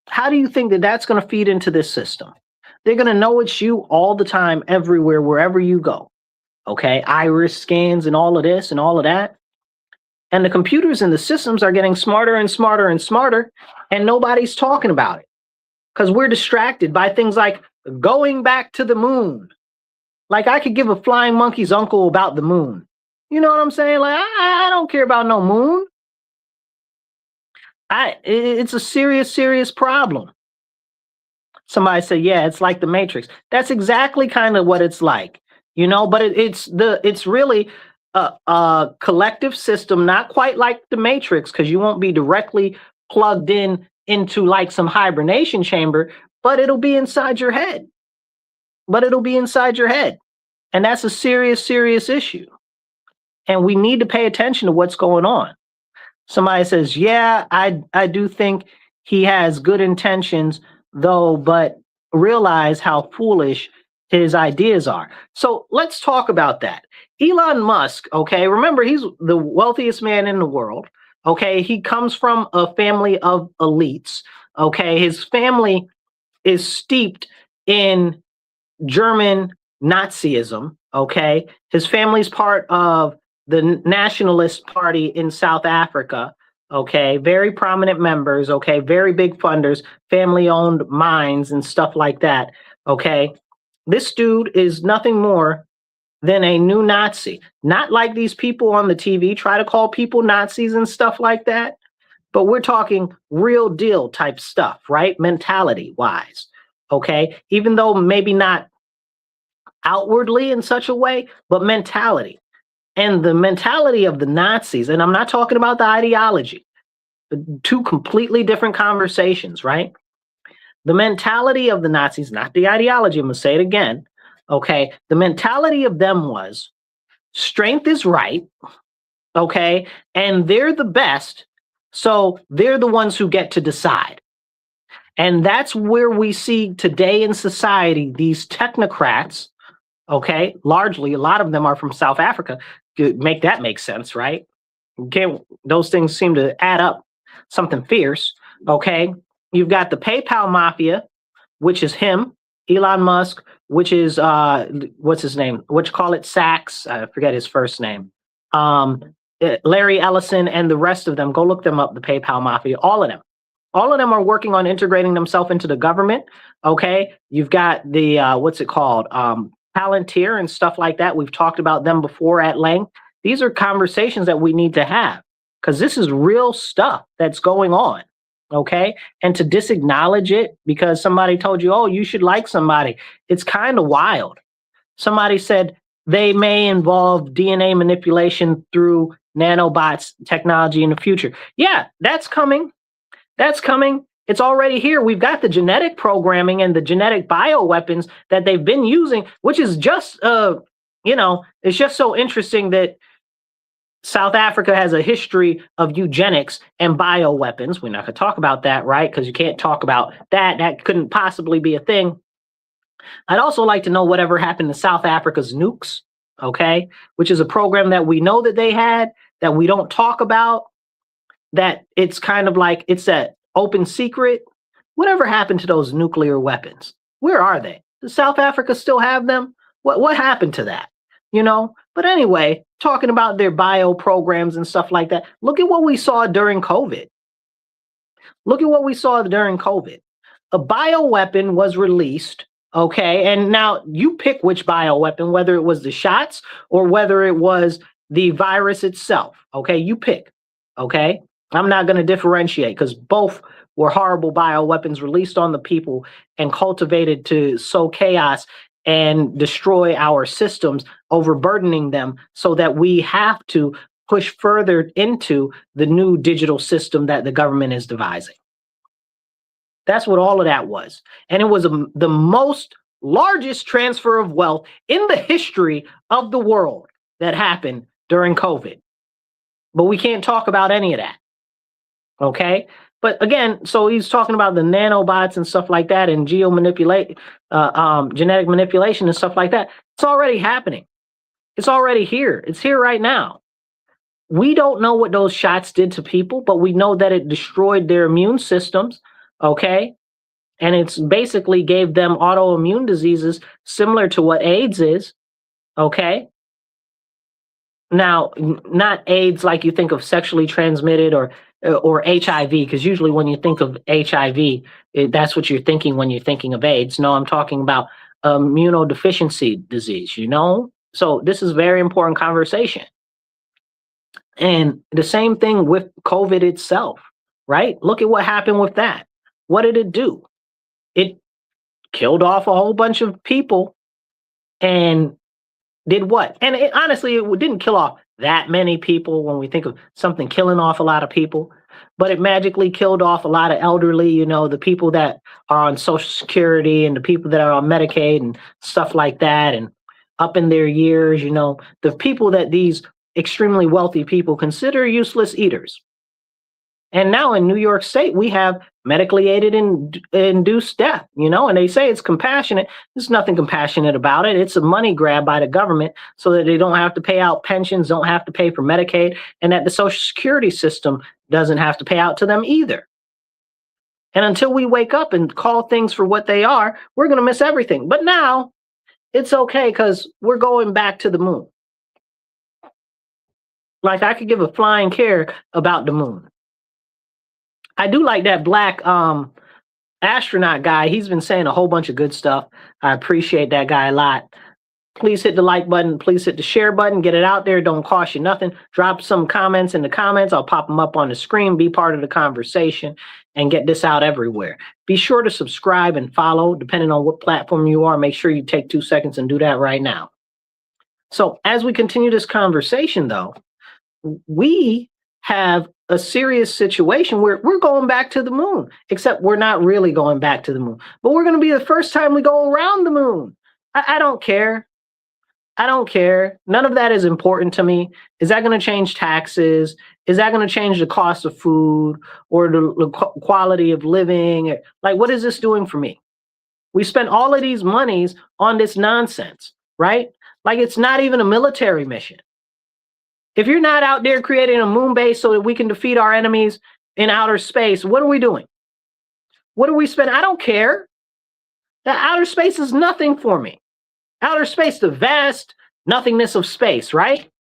How do you think that that's going to feed into this system? They're going to know it's you all the time, everywhere, wherever you go. Okay, iris scans and all of this and all of that. And the computers and the systems are getting smarter and smarter and smarter, and nobody's talking about it because we're distracted by things like going back to the moon. Like, I could give a flying monkey's uncle about the moon. You know what I'm saying? Like, I don't care about no moon. It's a serious, serious problem. Somebody said, yeah, it's like the Matrix. That's exactly kind of what it's like, you know, but it's really a collective system, not quite like the Matrix, because you won't be directly plugged into like some hibernation chamber, but it'll be inside your head. And that's a serious, serious issue. And we need to pay attention to what's going on. Somebody says, yeah, I do think he has good intentions, though, but realize how foolish his ideas are. So let's talk about that. Elon Musk, okay, remember, he's the wealthiest man in the world. Okay, he comes from a family of elites. Okay, his family is steeped in German Nazism. Okay, his family's part of the Nationalist Party in South Africa. Okay, very prominent members. Okay, very big funders, family-owned mines and stuff like that. Okay, this dude is nothing more than a new Nazi. Not like these people on the TV try to call people Nazis and stuff like that, but we're talking real deal type stuff, right? Mentality wise. Okay, even though maybe not outwardly in such a way, but mentality. And the mentality of the Nazis, and I'm not talking about the ideology, two completely different conversations, right? The mentality of the Nazis, not the ideology, I'm going to say it again, okay? The mentality of them was strength is right, okay? And they're the best, so they're the ones who get to decide. And that's where we see today in society, these technocrats, okay, largely, a lot of them are from South Africa. Make that make sense, right? Okay, those things seem to add up something fierce, okay? You've got the PayPal mafia, which is him, Elon Musk, which is, what's his name? What you call it? Sachs, I forget his first name. Larry Ellison and the rest of them, go look them up, the PayPal mafia, all of them. All of them are working on integrating themselves into the government, okay? You've got the, what's it called? Palantir and stuff like that. We've talked about them before at length. These are conversations that we need to have because this is real stuff that's going on, okay? And to disacknowledge it because somebody told you, oh, you should like somebody, it's kind of wild. Somebody said they may involve DNA manipulation through nanobots technology in the future. Yeah, that's coming. That's coming. It's already here. We've got the genetic programming and the genetic bioweapons that they've been using, which is just, you know, it's just so interesting that South Africa has a history of eugenics and bioweapons. We're not going to talk about that, right? Because you can't talk about that. That couldn't possibly be a thing. I'd also like to know whatever happened to South Africa's nukes, okay? Which is a program that we know that they had, that we don't talk about, that it's kind of like it's that open secret. Whatever happened to those nuclear weapons? Where are they? Does South Africa still have them? What happened to that? You know? But anyway, talking about their bio programs and stuff like that, look at what we saw during COVID. Look at what we saw during COVID. A bioweapon was released, okay? And now you pick which bioweapon, whether it was the shots or whether it was the virus itself, okay? You pick, okay? I'm not going to differentiate because both were horrible bioweapons released on the people and cultivated to sow chaos and destroy our systems, overburdening them so that we have to push further into the new digital system that the government is devising. That's what all of that was. And it was the most largest transfer of wealth in the history of the world that happened during COVID. But we can't talk about any of that. Okay, But again, so he's talking about the nanobots and stuff like that, and genetic manipulation and stuff like that. It's already happening. It's already here. It's here right now. We don't know what those shots did to people, but we know that it destroyed their immune systems. Okay. And it's basically gave them autoimmune diseases similar to what AIDS is. Okay. Now, not AIDS like you think of sexually transmitted or HIV, because usually when you think of HIV, that's what you're thinking when you're thinking of AIDS. No, I'm talking about immunodeficiency disease, you know? So this is very important conversation. And the same thing with COVID itself, right? Look at what happened with that. What did it do? It killed off a whole bunch of people and did what? And honestly, it didn't kill off that many people when we think of something killing off a lot of people, but it magically killed off a lot of elderly, you know, the people that are on Social Security and the people that are on Medicaid and stuff like that, and up in their years, you know, the people that these extremely wealthy people consider useless eaters. And now in New York State, we have medically aided induced death, you know, and they say it's compassionate. There's nothing compassionate about it. It's a money grab by the government so that they don't have to pay out pensions, don't have to pay for Medicaid, and that the Social Security system doesn't have to pay out to them either. And until we wake up and call things for what they are, we're going to miss everything. But now it's okay because we're going back to the moon. Like I could give a flying care about the moon. I do like that black astronaut guy. He's been saying a whole bunch of good stuff. I appreciate that guy a lot. Please hit the like button. Please hit the share button. Get it out there. Don't cost you nothing. Drop some comments in the comments. I'll pop them up on the screen. Be part of the conversation and get this out everywhere. Be sure to subscribe and follow, depending on what platform you are. Make sure you take 2 seconds and do that right now. So as we continue this conversation, though, we have a serious situation where we're going back to the moon, except we're not really going back to the moon, but we're going to be the first time we go around the moon. I don't care. I don't care. None of that is important to me. Is that going to change taxes? Is that going to change the cost of food or the quality of living? Like, what is this doing for me? We spent all of these monies on this nonsense, right? Like, it's not even a military mission. If you're not out there creating a moon base so that we can defeat our enemies in outer space, what are we doing? What do we spend? I don't care. The outer space is nothing for me. Outer space, the vast nothingness of space, right?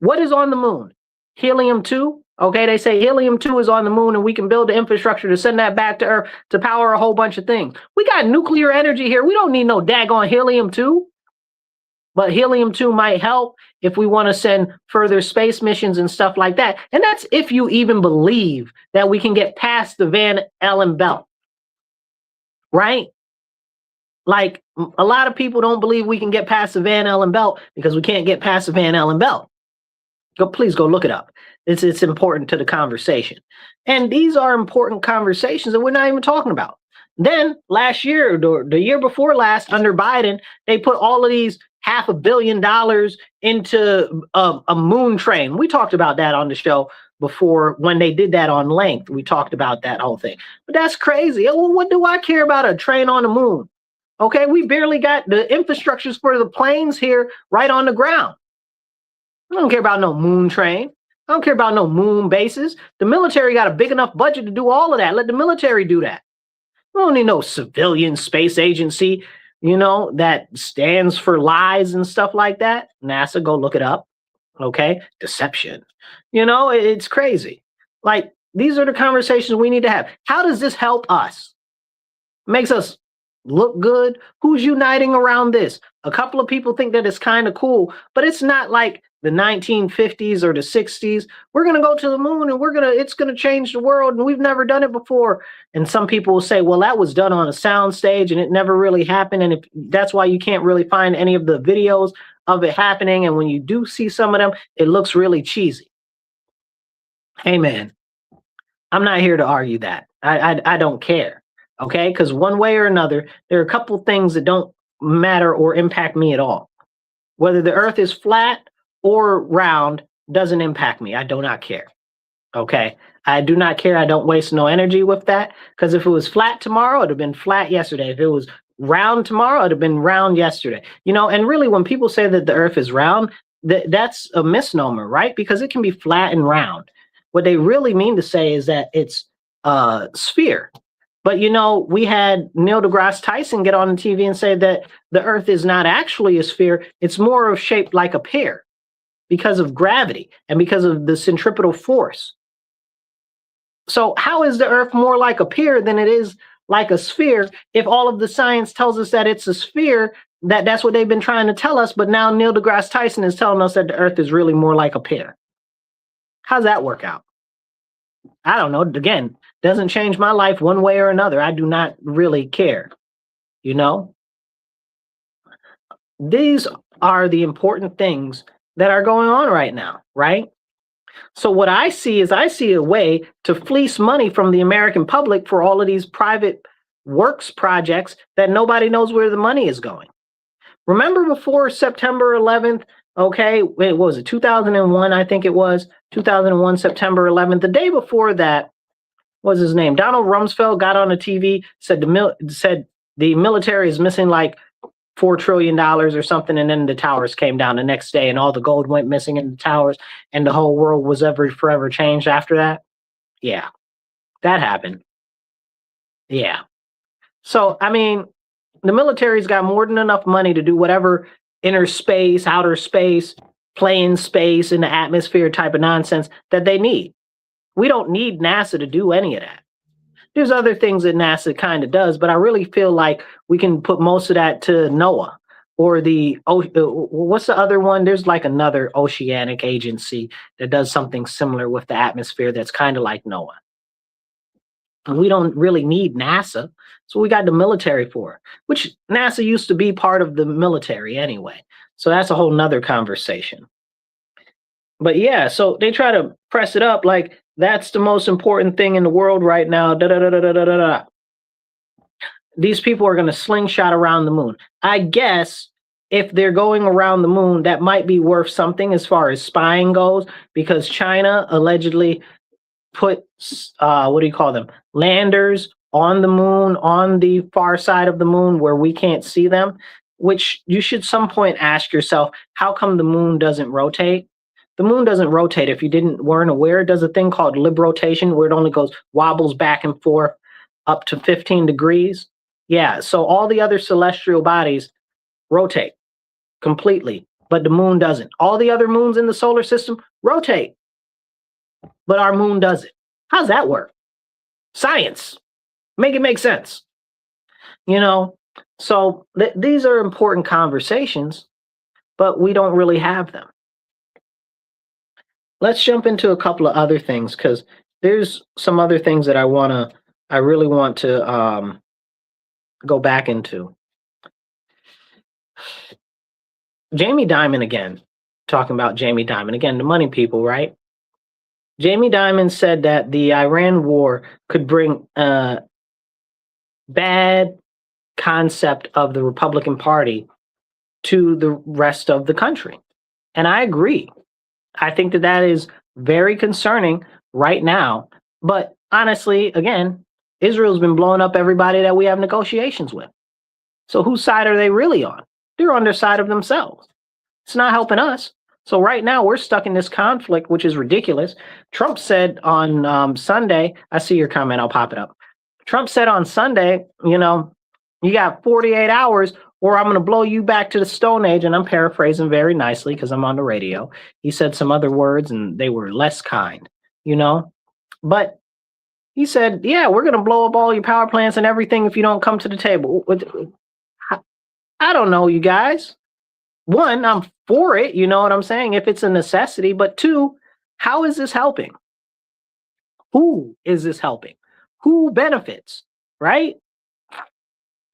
What is on the moon? Helium-2. Okay, they say helium-2 is on the moon and we can build the infrastructure to send that back to Earth to power a whole bunch of things. We got nuclear energy here. We don't need no daggone helium-2. But helium-2 might help if we want to send further space missions and stuff like that. And that's if you even believe that we can get past the Van Allen belt, right? Like a lot of people don't believe we can get past the Van Allen belt because we can't get past the Van Allen belt. Please go look it up. It's important to the conversation. And these are important conversations that we're not even talking about. Then last year, the year before last, under Biden, they put all of these $500 million into a moon train. We talked about that on the show before when they did that on Length. We talked about that whole thing. But that's crazy. Well, what do I care about a train on the moon? Okay, we barely got the infrastructures for the planes here right on the ground. I don't care about no moon train. I don't care about no moon bases. The military got a big enough budget to do all of that. Let the military do that. We don't need no civilian space agency, you know, that stands for lies and stuff like that. NASA, go look it up. Okay, deception. You know, it's crazy. Like, these are the conversations we need to have. How does this help us? Makes us look good. Who's uniting around this? A couple of people think that it's kind of cool, but it's not like the 1950s or the 60s. We're going to go to the moon and it's going to change the world and we've never done it before. And some people will say, well, that was done on a sound stage and it never really happened. And that's why you can't really find any of the videos of it happening. And when you do see some of them, it looks really cheesy. Hey, man, I'm not here to argue that. I don't care. Okay, because one way or another, there are a couple of things that don't matter or impact me at all. Whether the earth is flat or round doesn't impact me. I do not care. Okay. I do not care. I don't waste no energy with that. Because if it was flat tomorrow, it'd have been flat yesterday. If it was round tomorrow, it'd have been round yesterday. And really, when people say that the earth is round, that's a misnomer, right? Because it can be flat and round. What they really mean to say is that it's a sphere. But we had Neil deGrasse Tyson get on the TV and say that the earth is not actually a sphere. It's more of shaped like a pear because of gravity and because of the centripetal force. So how is the earth more like a pear than it is like a sphere if all of the science tells us that it's a sphere, that's what they've been trying to tell us, but now Neil deGrasse Tyson is telling us that the earth is really more like a pear. How's that work out? I don't know. Again, doesn't change my life one way or another. I do not really care. These are the important things that are going on right now, right? So what I see is a way to fleece money from the American public for all of these private works projects that nobody knows where the money is going. Remember before September 11th, okay, what was it, 2001, I think it was, 2001, September 11th. The day before that, what was his name? Donald Rumsfeld got on the TV, said the military is missing like $4 trillion or something, and then the towers came down the next day and all the gold went missing in the towers and the whole world was forever changed after that. Yeah, that happened. Yeah. So, I mean, the military's got more than enough money to do whatever inner space, outer space, play in space, in the atmosphere type of nonsense that they need. We don't need NASA to do any of that. There's other things that NASA kind of does, but I really feel like we can put most of that to NOAA or what's the other one? There's like another oceanic agency that does something similar with the atmosphere that's kind of like NOAA. And we don't really need NASA, so we got the military for it, which NASA used to be part of the military anyway. So that's a whole nother conversation. But yeah, so they try to press it up like that's the most important thing in the world right now. Da, da, da, da, da, da, da. These people are going to slingshot around the moon. I guess if they're going around the moon, that might be worth something as far as spying goes, because China allegedly put, what do you call them? Landers on the moon, on the far side of the moon where we can't see them, which you should some point ask yourself, how come the moon doesn't rotate? The moon doesn't rotate. If you weren't aware, it does a thing called librotation where it only wobbles back and forth up to 15 degrees. Yeah, so all the other celestial bodies rotate completely, but the moon doesn't. All the other moons in the solar system rotate, but our moon doesn't. How's that work? Science. Make it make sense. So these are important conversations, but we don't really have them. Let's jump into a couple of other things, because there's some other things that I really want to go back into. Jamie Dimon again, talking about Jamie Dimon again, the money people, right? Jamie Dimon said that the Iran war could bring a bad concept of the Republican Party to the rest of the country. And I agree. I think that is very concerning right now. But honestly, again, Israel's been blowing up everybody that we have negotiations with. So whose side are they really on? They're on their side of themselves. It's not helping us. So right now we're stuck in this conflict, which is ridiculous. Trump said on Sunday, I see your comment, I'll pop it up. Trump said on Sunday, you got 48 hours or I'm going to blow you back to the Stone Age. And I'm paraphrasing very nicely because I'm on the radio. He said some other words and they were less kind, But he said, yeah, we're going to blow up all your power plants and everything if you don't come to the table. I don't know, you guys. One, I'm for it, you know what I'm saying, if it's a necessity. But two, how is this helping? Who is this helping? Who benefits, right?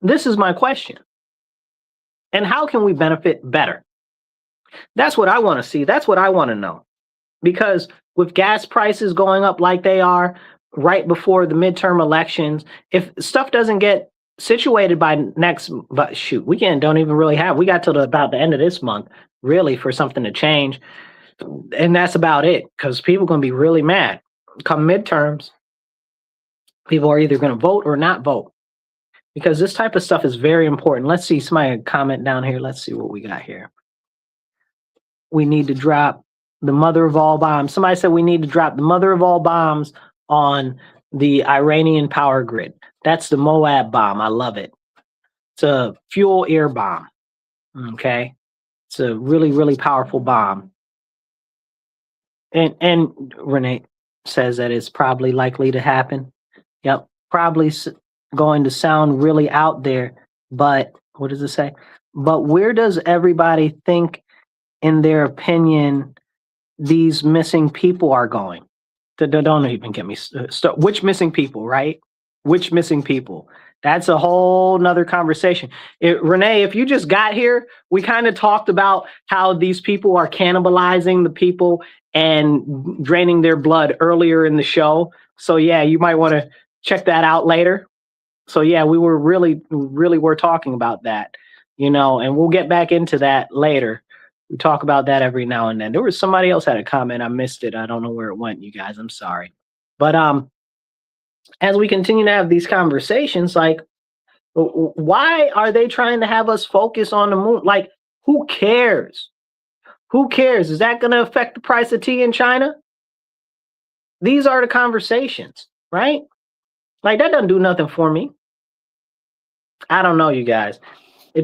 This is my question. And how can we benefit better? That's what I want to see. That's what I want to know. Because with gas prices going up like they are right before the midterm elections, if stuff doesn't get situated by we don't even really we got till about the end of this month, really, for something to change. And that's about it, because people are going to be really mad. come midterms, people are either going to vote or not vote, because this type of stuff is very important. Let's see, somebody comment down here. Let's see what we got here. We need to drop the mother of all bombs. Somebody said we need to drop the mother of all bombs on the Iranian power grid. That's the Moab bomb. I love it. It's a fuel air bomb. Okay. It's a really, really powerful bomb. And Renee says that it's probably likely to happen. Yep. Probably going to sound really out there, but what does it say? But where does everybody think, in their opinion, these missing people are going? Don't even get me started. Which missing people, right? Which missing people? That's a whole nother conversation. Renee, if you just got here, we kind of talked about how these people are cannibalizing the people and draining their blood earlier in the show. So yeah, you might want to check that out later. So yeah, we were really were talking about that, and we'll get back into that later. We talk about that every now and then. There was somebody else had a comment. I missed it. I don't know where it went, you guys. I'm sorry. But as we continue to have these conversations, like, why are they trying to have us focus on the moon? Like, who cares? Who cares? Is that going to affect the price of tea in China? These are the conversations, right? Like, that doesn't do nothing for me. I don't know, you guys.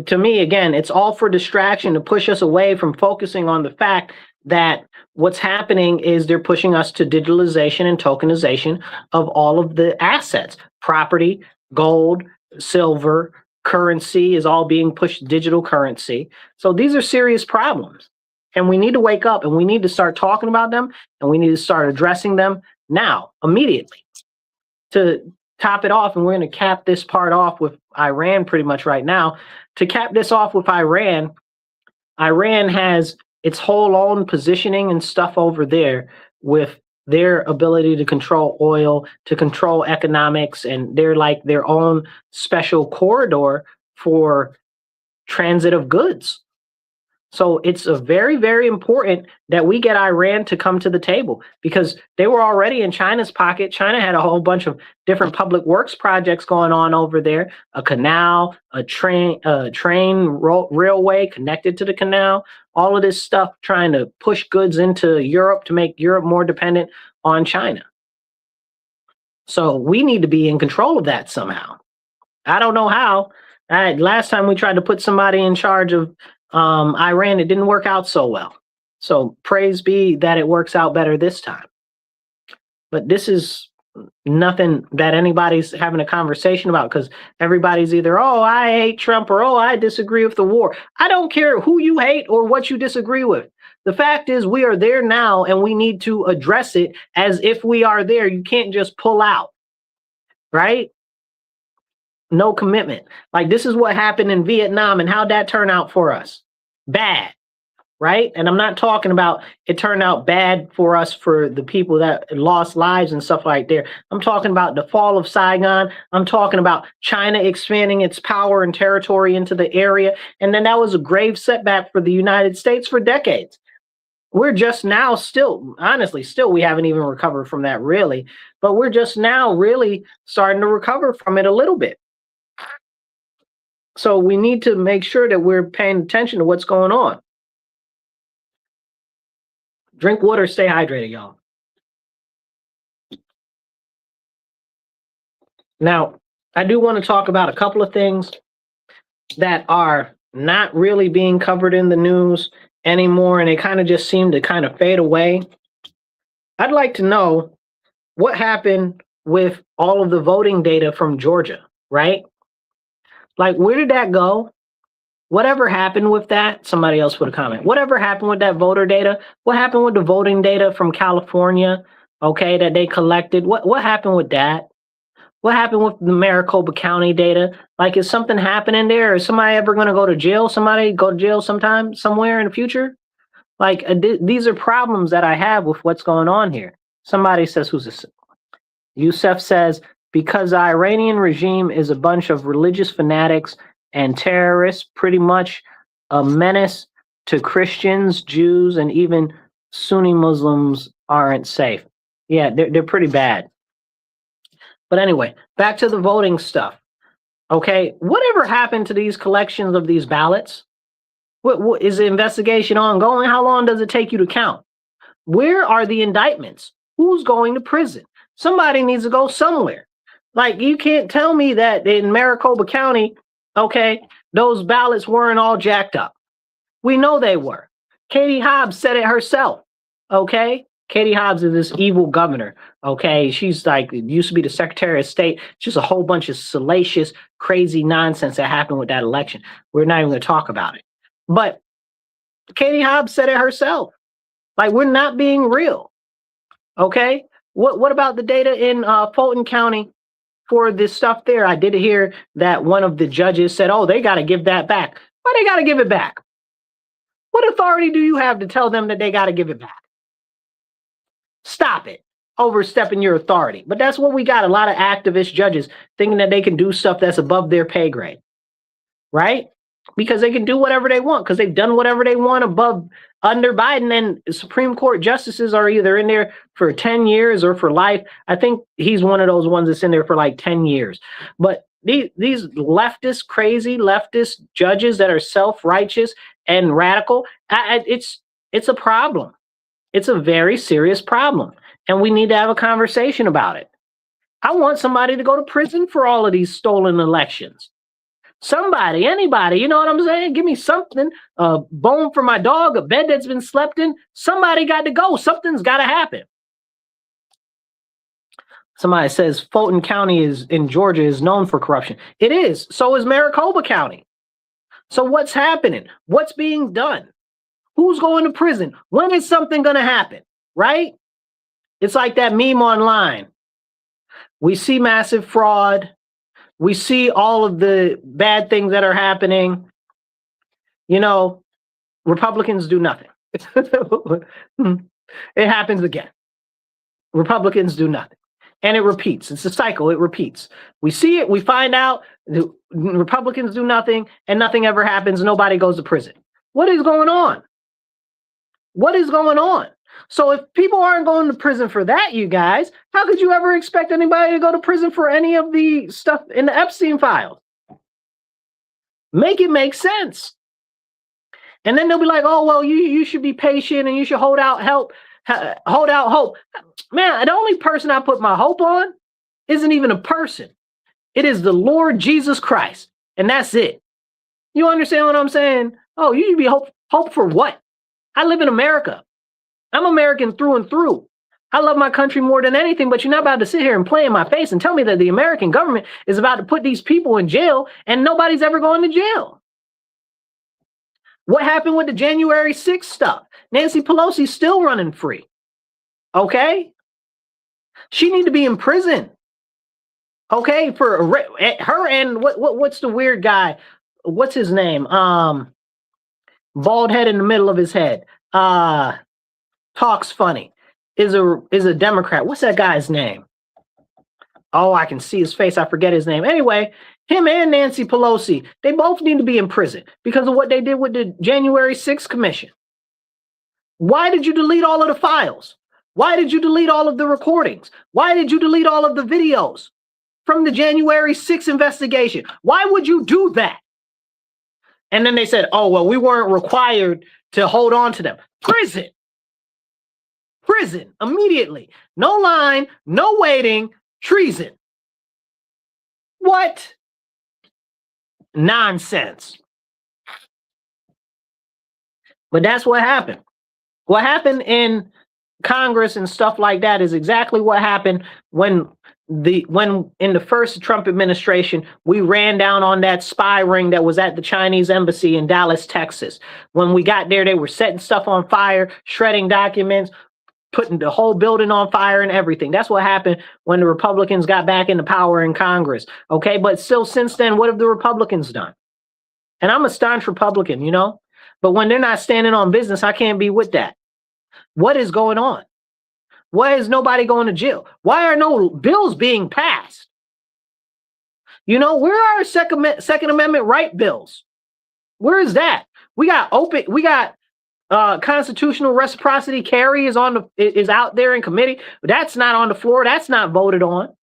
To me, again, it's all for distraction to push us away from focusing on the fact that what's happening is they're pushing us to digitalization and tokenization of all of the assets. Property, gold, silver, currency is all being pushed digital currency. So these are serious problems. And we need to wake up, and we need to start talking about them, and we need to start addressing them now, immediately. To top it off, and we're going to cap this part off with Iran pretty much right now. To cap this off with Iran, Iran has its whole own positioning and stuff over there with their ability to control oil, to control economics, and they're like their own special corridor for transit of goods. So it's a very, very important that we get Iran to come to the table, because they were already in China's pocket. China had a whole bunch of different public works projects going on over there, a canal, a train railway connected to the canal, all of this stuff trying to push goods into Europe to make Europe more dependent on China. So we need to be in control of that somehow. I don't know how. Last time we tried to put somebody in charge of Iran, it didn't work out so well. So praise be that it works out better this time. But this is nothing that anybody's having a conversation about, because everybody's either, oh, I hate Trump, or oh, I disagree with the war. I don't care who you hate or what you disagree with. The fact is, we are there now, and we need to address it as if we are there. You can't just pull out, right? No commitment. Like, this is what happened in Vietnam, and how'd that turn out for us? Bad, right? And I'm not talking about it turned out bad for us for the people that lost lives and stuff like that. I'm talking about the fall of Saigon. I'm talking about China expanding its power and territory into the area. And then that was a grave setback for the United States for decades. We're just now honestly, we haven't even recovered from that really, but we're just now really starting to recover from it a little bit. So we need to make sure that we're paying attention to what's going on. Drink water, stay hydrated, y'all. Now, I do want to talk about a couple of things that are not really being covered in the news anymore, and they kind of just seem to kind of fade away. I'd like to know what happened with all of the voting data from Georgia, right? Like, where did that go? Whatever happened with that? Somebody else put a comment. Whatever happened with that voter data? What happened with the voting data from California, okay, that they collected? What happened with that? What happened with the Maricopa County data? Like, is something happening there? Is somebody ever going to go to jail? Somebody go to jail sometime, somewhere in the future? Like, these are problems that I have with what's going on here. Somebody says, who's this? Youssef says, because the Iranian regime is a bunch of religious fanatics and terrorists, pretty much a menace to Christians, Jews, and even Sunni Muslims aren't safe. Yeah, they're pretty bad. But anyway, back to the voting stuff. Okay, whatever happened to these collections of these ballots? What is the investigation ongoing? How long does it take you to count? Where are the indictments? Who's going to prison? Somebody needs to go somewhere. Like, you can't tell me that in Maricopa County, okay, those ballots weren't all jacked up. We know they were. Katie Hobbs said it herself, okay? Katie Hobbs is this evil governor, okay? She's like, used to be the Secretary of State. Just a whole bunch of salacious, crazy nonsense that happened with that election. We're not even going to talk about it. But Katie Hobbs said it herself. Like, we're not being real, okay? What about the data in Fulton County for this stuff there? I did hear that one of the judges said, oh, they got to give that back. Why they got to give it back? What authority do you have to tell them that they got to give it back? Stop it. Overstepping your authority. But that's what we got. A lot of activist judges thinking that they can do stuff that's above their pay grade, right? Because they can do whatever they want, because they've done whatever they want under Biden, and Supreme Court justices are either in there for 10 years or for life. I think he's one of those ones that's in there for like 10 years. But these leftist, crazy leftist judges that are self-righteous and radical, it's a problem. It's a very serious problem. And we need to have a conversation about it. I want somebody to go to prison for all of these stolen elections. Somebody, anybody, you know what I'm saying? Give me something, a bone for my dog, a bed that's been slept in. Somebody got to go. Something's got to happen. Somebody says Fulton County in Georgia is known for corruption. It is. So is Maricopa County. So what's happening? What's being done? Who's going to prison? When is something going to happen? Right? It's like that meme online. We see massive fraud. We see all of the bad things that are happening. You know, Republicans do nothing. It happens again. Republicans do nothing. And it repeats. It's a cycle. It repeats. We see it. We find out. The Republicans do nothing, and nothing ever happens. Nobody goes to prison. What is going on? What is going on? So if people aren't going to prison for that, you guys, how could you ever expect anybody to go to prison for any of the stuff in the Epstein files? Make it make sense. And then they'll be like, oh, well, you should be patient and you should hold out hope. Man, the only person I put my hope on isn't even a person. It is the Lord Jesus Christ. And that's it. You understand what I'm saying? Oh, you should be hope for what? I live in America. I'm American through and through. I love my country more than anything, but you're not about to sit here and play in my face and tell me that the American government is about to put these people in jail and nobody's ever going to jail. What happened with the January 6th stuff? Nancy Pelosi's still running free. Okay? She need to be in prison. Okay? For her and what's the weird guy? What's his name? Bald head in the middle of his head. Talks funny. Is a Democrat. What's that guy's name? Oh, I can see his face. I forget his name. Anyway, him and Nancy Pelosi, they both need to be in prison because of what they did with the January 6th commission. Why did you delete all of the files? Why did you delete all of the recordings? Why did you delete all of the videos from the January 6th investigation? Why would you do that? And then they said, oh, well, we weren't required to hold on to them. Prison. Prison immediately. No line, no waiting, treason. What? Nonsense. But that's what happened. What happened in Congress and stuff like that is exactly what happened when in the first Trump administration, we ran down on that spy ring that was at the Chinese embassy in Dallas, Texas. When we got there, they were setting stuff on fire, shredding documents, putting the whole building on fire and everything. That's what happened when the Republicans got back into power in Congress. Okay, but still since then, what have the Republicans done? And I'm a staunch Republican, you know, but when they're not standing on business, I can't be with that. What is going on? Why is nobody going to jail? Why are no bills being passed? You know, where are our Second Amendment right bills? Where is that? We got constitutional reciprocity carry is is out there in committee, but that's not on the floor. That's not voted on.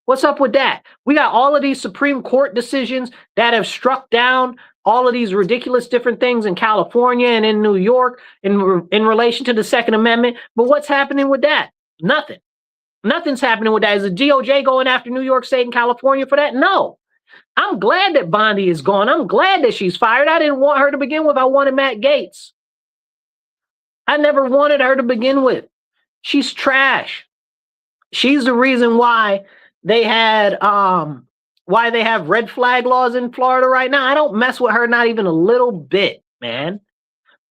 What's up with that? We got all of these Supreme Court decisions that have struck down all of these ridiculous different things in California and in New York in relation to the Second Amendment. But what's happening with that? Nothing. Nothing's happening with that. Is the DOJ going after New York State and California for that? No. I'm glad that Bondi is gone. I'm glad that she's fired. I didn't want her to begin with. I wanted Matt Gaetz. I never wanted her to begin with. She's trash. She's the reason why they have red flag laws in Florida right now. I don't mess with her, not even a little bit, man.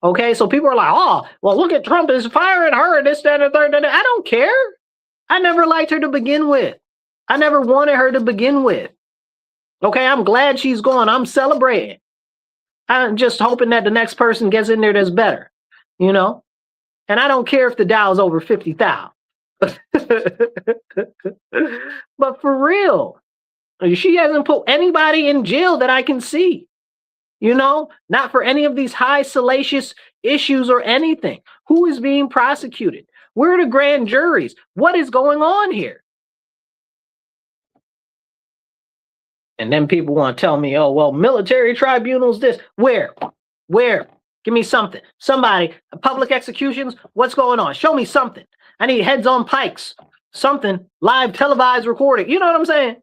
Okay, so people are like, oh, well, look at Trump is firing her, this, that, and the third. I don't care. I never liked her to begin with. I never wanted her to begin with. Okay, I'm glad she's gone. I'm celebrating. I'm just hoping that the next person gets in there that's better, you know? And I don't care if the Dow is over 50,000. But for real, she hasn't put anybody in jail that I can see, you know, not for any of these high salacious issues or anything. Who is being prosecuted? Where are the grand juries? What is going on here? And then people want to tell me, oh, well, military tribunals, this. Where? Give me something. Somebody, public executions, what's going on? Show me something. I need heads on pikes. Something, live, televised, recorded. You know what I'm saying?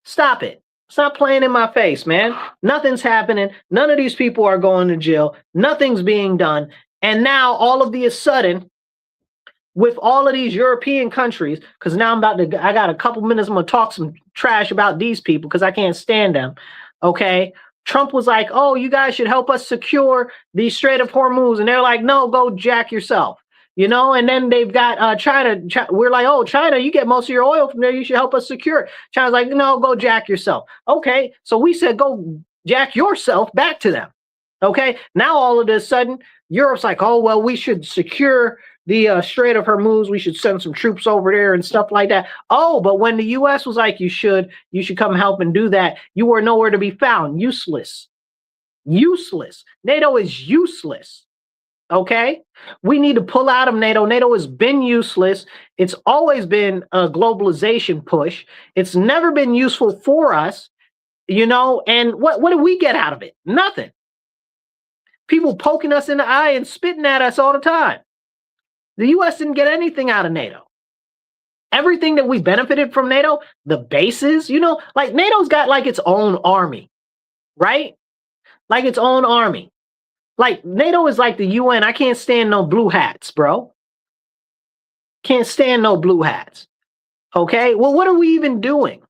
Stop it. Stop playing in my face, man. Nothing's happening. None of these people are going to jail. Nothing's being done. And now, all of a sudden, with all of these European countries, because now I got a couple minutes, I'm going to talk some trash about these people because I can't stand them, okay? Trump was like, oh, you guys should help us secure the Strait of Hormuz. And they're like, no, go jack yourself, you know? And then they've got China. We're like, oh, China, you get most of your oil from there. You should help us secure it. China's like, no, go jack yourself. Okay, so we said, go jack yourself back to them, okay? Now all of a sudden, Europe's like, oh, well, we should secure the Strait of Hormuz. We should send some troops over there and stuff like that. Oh, but when the U.S. was like, you should come help and do that, you were nowhere to be found. Useless. NATO is useless. Okay? We need to pull out of NATO. NATO has been useless. It's always been a globalization push. It's never been useful for us, you know, and what do we get out of it? Nothing. People poking us in the eye and spitting at us all the time. The U.S. didn't get anything out of NATO. Everything that we benefited from NATO, the bases, you know, like NATO's got like its own army, right? Like its own army. Like NATO is like the UN. I can't stand no blue hats, bro. Can't stand no blue hats. Okay, well, what are we even doing?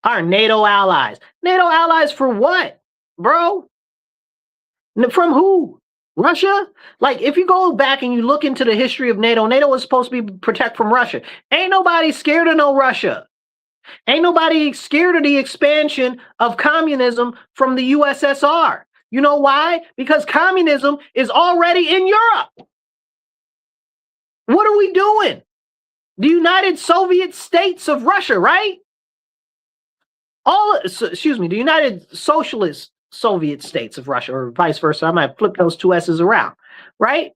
Our NATO allies. NATO allies for what, bro? From who? Russia? Like, if you go back and you look into the history of NATO, NATO was supposed to be protect from Russia. Ain't nobody scared of no Russia. Ain't nobody scared of the expansion of communism from the USSR. You know why? Because communism is already in Europe. What are we doing? The United Soviet States of Russia, right? The United Socialist Soviet States of Russia, or vice versa. I might flip those two S's around, right?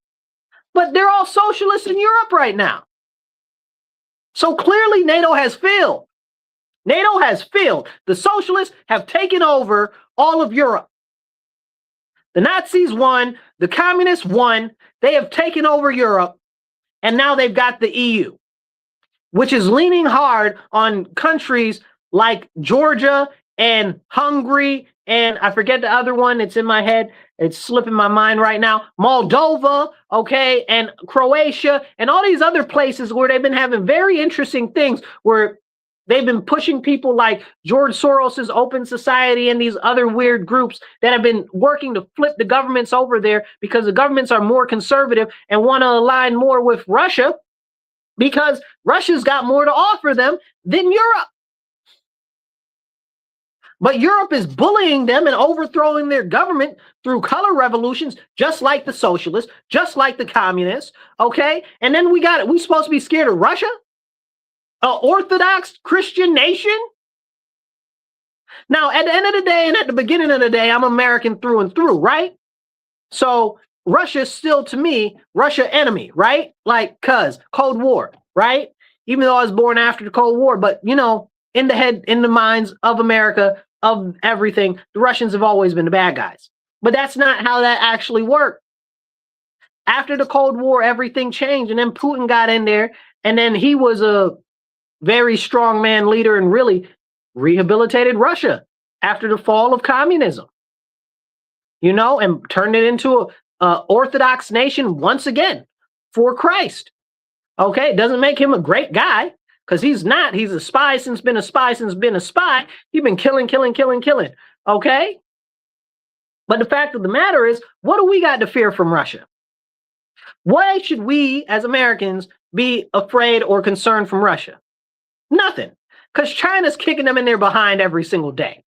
But they're all socialists in Europe right now. So clearly NATO has failed. NATO has failed. The socialists have taken over all of Europe. The Nazis won, the communists won, they have taken over Europe, and now they've got the EU, which is leaning hard on countries like Georgia and Hungary, and I forget the other one. It's in my head. It's slipping my mind right now. Moldova, okay, and Croatia, and all these other places where they've been having very interesting things where they've been pushing people like George Soros's Open Society and these other weird groups that have been working to flip the governments over there because the governments are more conservative and want to align more with Russia because Russia's got more to offer them than Europe. But Europe is bullying them and overthrowing their government through color revolutions, just like the socialists, just like the communists, okay? And then we supposed to be scared of Russia? An Orthodox Christian nation? Now, at the end of the day and at the beginning of the day, I'm American through and through, right? So Russia is still, to me, Russia enemy, right? Like, cuz Cold War, right? Even though I was born after the Cold War, but in the head, in the minds of America, of everything, the Russians have always been the bad guys. But that's not how that actually worked. After the Cold War, everything changed, and then Putin got in there, and then he was a very strong man leader and really rehabilitated Russia after the fall of communism, and turned it into a Orthodox nation once again for Christ. Okay, it doesn't make him a great guy because he's not. He's a spy since been a spy since been a spy. He's been killing. Okay, but the fact of the matter is, what do we got to fear from Russia? Why should we as Americans be afraid or concerned from Russia? Nothing, because China's kicking them in their behind every single day.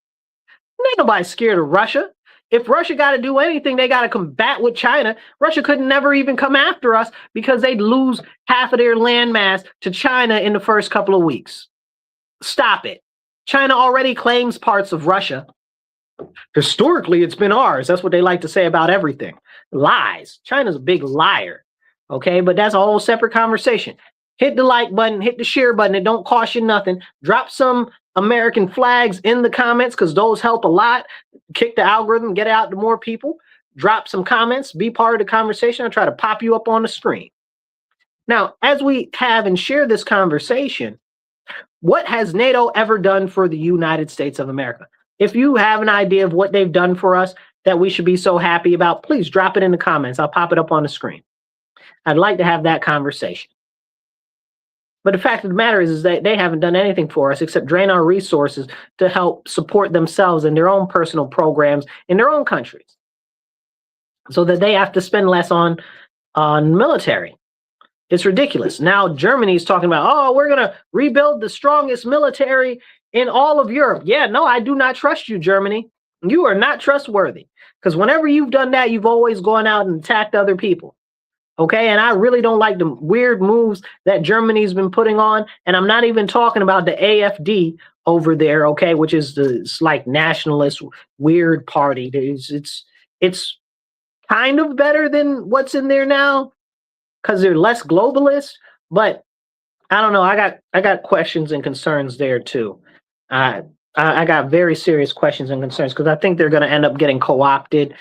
Ain't nobody scared of Russia. If Russia got to do anything, they got to combat with China. Russia could never even come after us because they'd lose half of their landmass to China in the first couple of weeks. Stop it. China already claims parts of Russia. Historically, it's been ours. That's what they like to say about everything. Lies. China's a big liar. Okay, but that's a whole separate conversation. Hit the like button, hit the share button. It don't cost you nothing. Drop some American flags in the comments because those help a lot. Kick the algorithm, get it out to more people. Drop some comments, be part of the conversation. I'll try to pop you up on the screen. Now, as we have and share this conversation, what has NATO ever done for the United States of America? If you have an idea of what they've done for us that we should be so happy about, please drop it in the comments. I'll pop it up on the screen. I'd like to have that conversation. But the fact of the matter is that they haven't done anything for us except drain our resources to help support themselves in their own personal programs in their own countries so that they have to spend less on military. It's ridiculous. Now Germany's talking about, oh, we're going to rebuild the strongest military in all of Europe. Yeah, no, I do not trust you, Germany. You are not trustworthy because whenever you've done that, you've always gone out and attacked other people. Okay, and I really don't like the weird moves that Germany's been putting on. And I'm not even talking about the AfD over there, okay, which is it's like nationalist weird party. It's kind of better than what's in there now because they're less globalist. But I don't know. I got questions and concerns there too. I got very serious questions and concerns because I think they're going to end up getting co-opted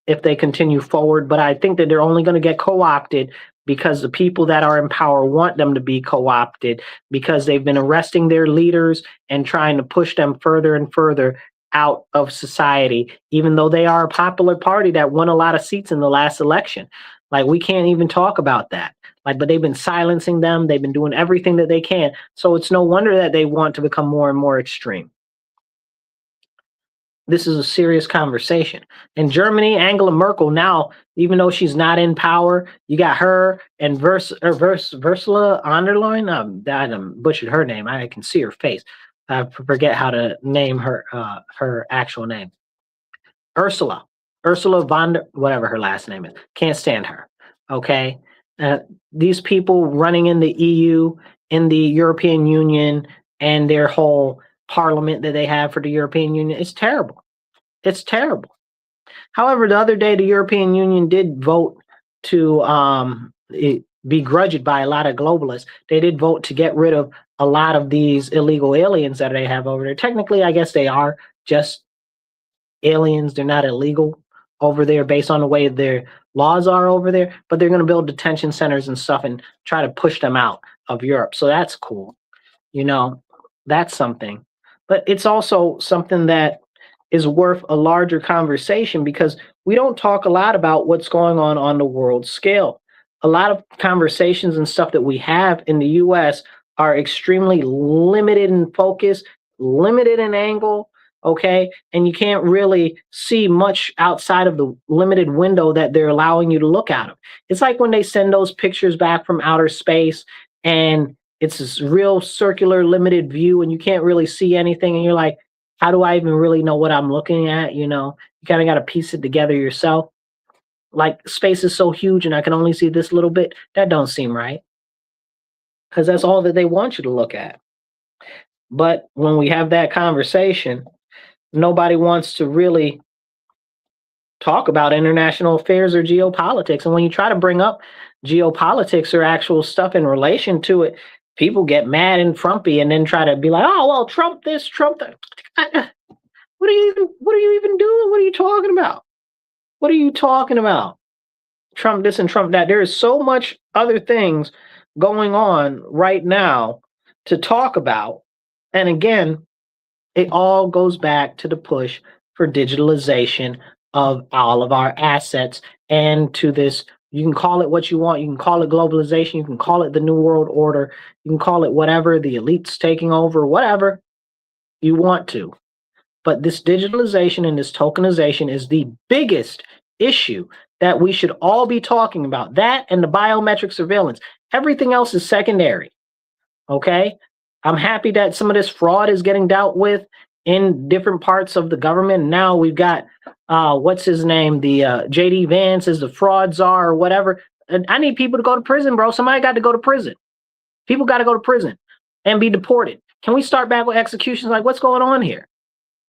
if they continue forward. But I think that they're only going to get co-opted because the people that are in power want them to be co-opted because they've been arresting their leaders and trying to push them further and further out of society, even though they are a popular party that won a lot of seats in the last election. Like, we can't even talk about that. Like, but they've been silencing them. They've been doing everything that they can. So it's no wonder that they want to become more and more extreme. This is a serious conversation. In Germany, Angela Merkel now, even though she's not in power, you got her and Ursula von der Leyen. I butchered her name. I can see her face. I forget how to name her actual name. Ursula von der, whatever her last name is. Can't stand her. Okay, these people running in the EU, in the European Union, and their whole parliament that they have for the European Union, it's terrible. It's terrible. However, the other day, the European Union did vote to begrudged by a lot of globalists. They did vote to get rid of a lot of these illegal aliens that they have over there. Technically, I guess they are just aliens. They're not illegal over there based on the way their laws are over there, but they're going to build detention centers and stuff and try to push them out of Europe. So that's cool. That's something. But it's also something that is worth a larger conversation because we don't talk a lot about what's going on the world scale. A lot of conversations and stuff that we have in the US are extremely limited in focus, limited in angle, okay? And you can't really see much outside of the limited window that they're allowing you to look at them. It's like when they send those pictures back from outer space and it's this real circular limited view and you can't really see anything and you're like, how do I even really know what I'm looking at? You kind of got to piece it together yourself. Like, space is so huge and I can only see this little bit. That don't seem right. Because that's all that they want you to look at. But when we have that conversation, nobody wants to really talk about international affairs or geopolitics. And when you try to bring up geopolitics or actual stuff in relation to it, people get mad and frumpy and then try to be like, oh, well, Trump this, Trump that. What are you even doing? What are you talking about? What are you talking about? Trump this and Trump that. There is so much other things going on right now to talk about. And again, it all goes back to the push for digitalization of all of our assets and to this. You can call it what you want. You can call it globalization. You can call it the New World Order. You can call it whatever, the elites taking over, whatever you want to. But this digitalization and this tokenization is the biggest issue that we should all be talking about. That and the biometric surveillance. Everything else is secondary. Okay? I'm happy that some of this fraud is getting dealt with in different parts of the government. Now we've got, what's his name? The JD Vance is the fraud czar or whatever. And I need people to go to prison, bro. Somebody got to go to prison. People got to go to prison and be deported. Can we start back with executions? Like, what's going on here?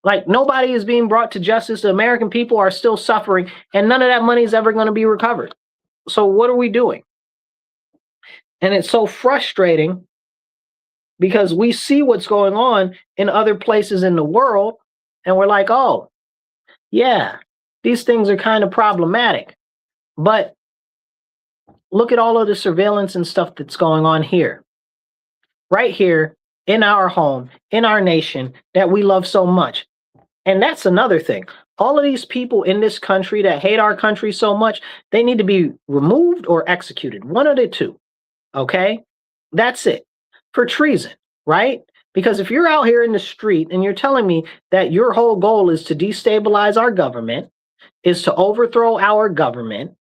Like, nobody is being brought to justice. The American people are still suffering, and none of that money is ever going to be recovered. So what are we doing? And it's so frustrating because we see what's going on in other places in the world, and we're like, oh, yeah, these things are kind of problematic. But look at all of the surveillance and stuff that's going on here. Right here in our home, in our nation that we love so much. And that's another thing. All of these people in this country that hate our country so much, they need to be removed or executed. One of the two. Okay? That's it. For treason, right? Because if you're out here in the street and you're telling me that your whole goal is to destabilize our government, is to overthrow our government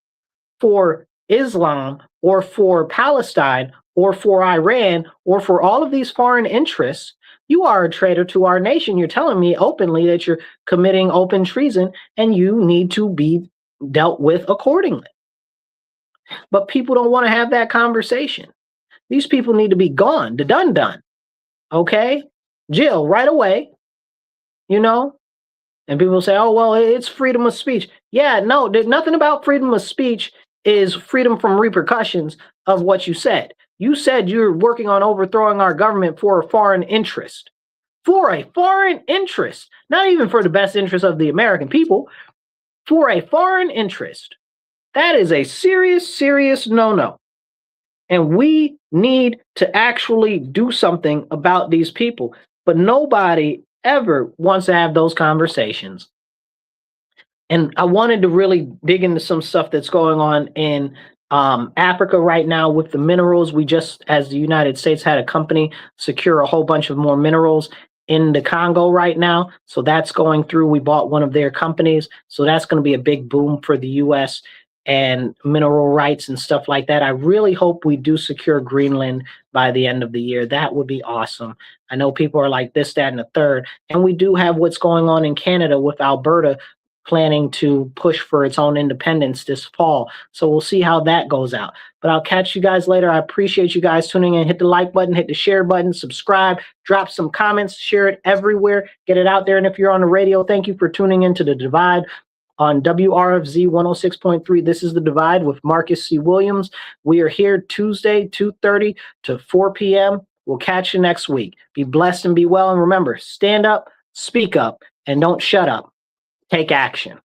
for Islam or for Palestine or for Iran or for all of these foreign interests, you are a traitor to our nation. You're telling me openly that you're committing open treason and you need to be dealt with accordingly. But people don't want to have that conversation. These people need to be gone, the done. Okay? Jail right away, you know? And people say, oh, well, it's freedom of speech. Yeah, no, there's nothing about freedom of speech is freedom from repercussions of what you said. You said you're working on overthrowing our government for a foreign interest. For a foreign interest. Not even for the best interest of the American people. For a foreign interest. That is a serious, serious no-no. And we need to actually do something about these people. But nobody ever wants to have those conversations. And I wanted to really dig into some stuff that's going on in Africa right now with the minerals. We just, as the United States, had a company secure a whole bunch of more minerals in the Congo right now. So that's going through. We bought one of their companies. So that's going to be a big boom for the U.S. and mineral rights and stuff like that. I really hope we do secure Greenland by the end of the year. That would be awesome. I know people are like this, that, and the third. And we do have what's going on in Canada with Alberta planning to push for its own independence this fall. So we'll see how that goes out. But I'll catch you guys later. I appreciate you guys tuning in. Hit the like button, hit the share button, subscribe, drop some comments, share it everywhere, get it out there. And if you're on the radio, thank you for tuning into The Divide on WRFZ 106.3. This is The Divide with Marcus C. Williams. We are here Tuesday, 2:30 to 4 p.m. We'll catch you next week. Be blessed and be well. And remember, stand up, speak up, and don't shut up. Take action.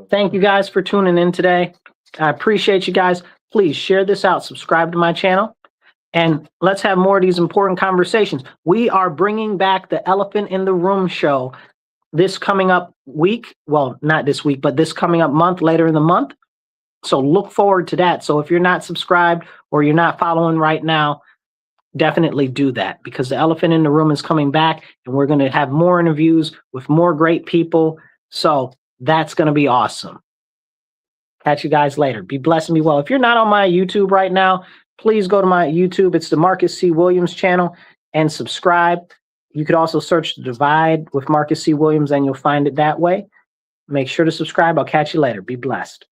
Thank you guys for tuning in today. I appreciate you guys. Please share this out. Subscribe to my channel. And let's have more of these important conversations. We are bringing back the Elephant in the Room show this coming up week. Well, not this week, but this coming up month, later in the month. So look forward to that. So if you're not subscribed or you're not following right now, definitely do that, because the Elephant in the Room is coming back and we're going to have more interviews with more great people. So that's going to be awesome. Catch you guys later. Be blessed and be well. If you're not on my YouTube right now, please go to my YouTube. It's the Marcus C. Williams channel and subscribe. You could also search The Divide with Marcus C. Williams and you'll find it that way. Make sure to subscribe. I'll catch you later. Be blessed.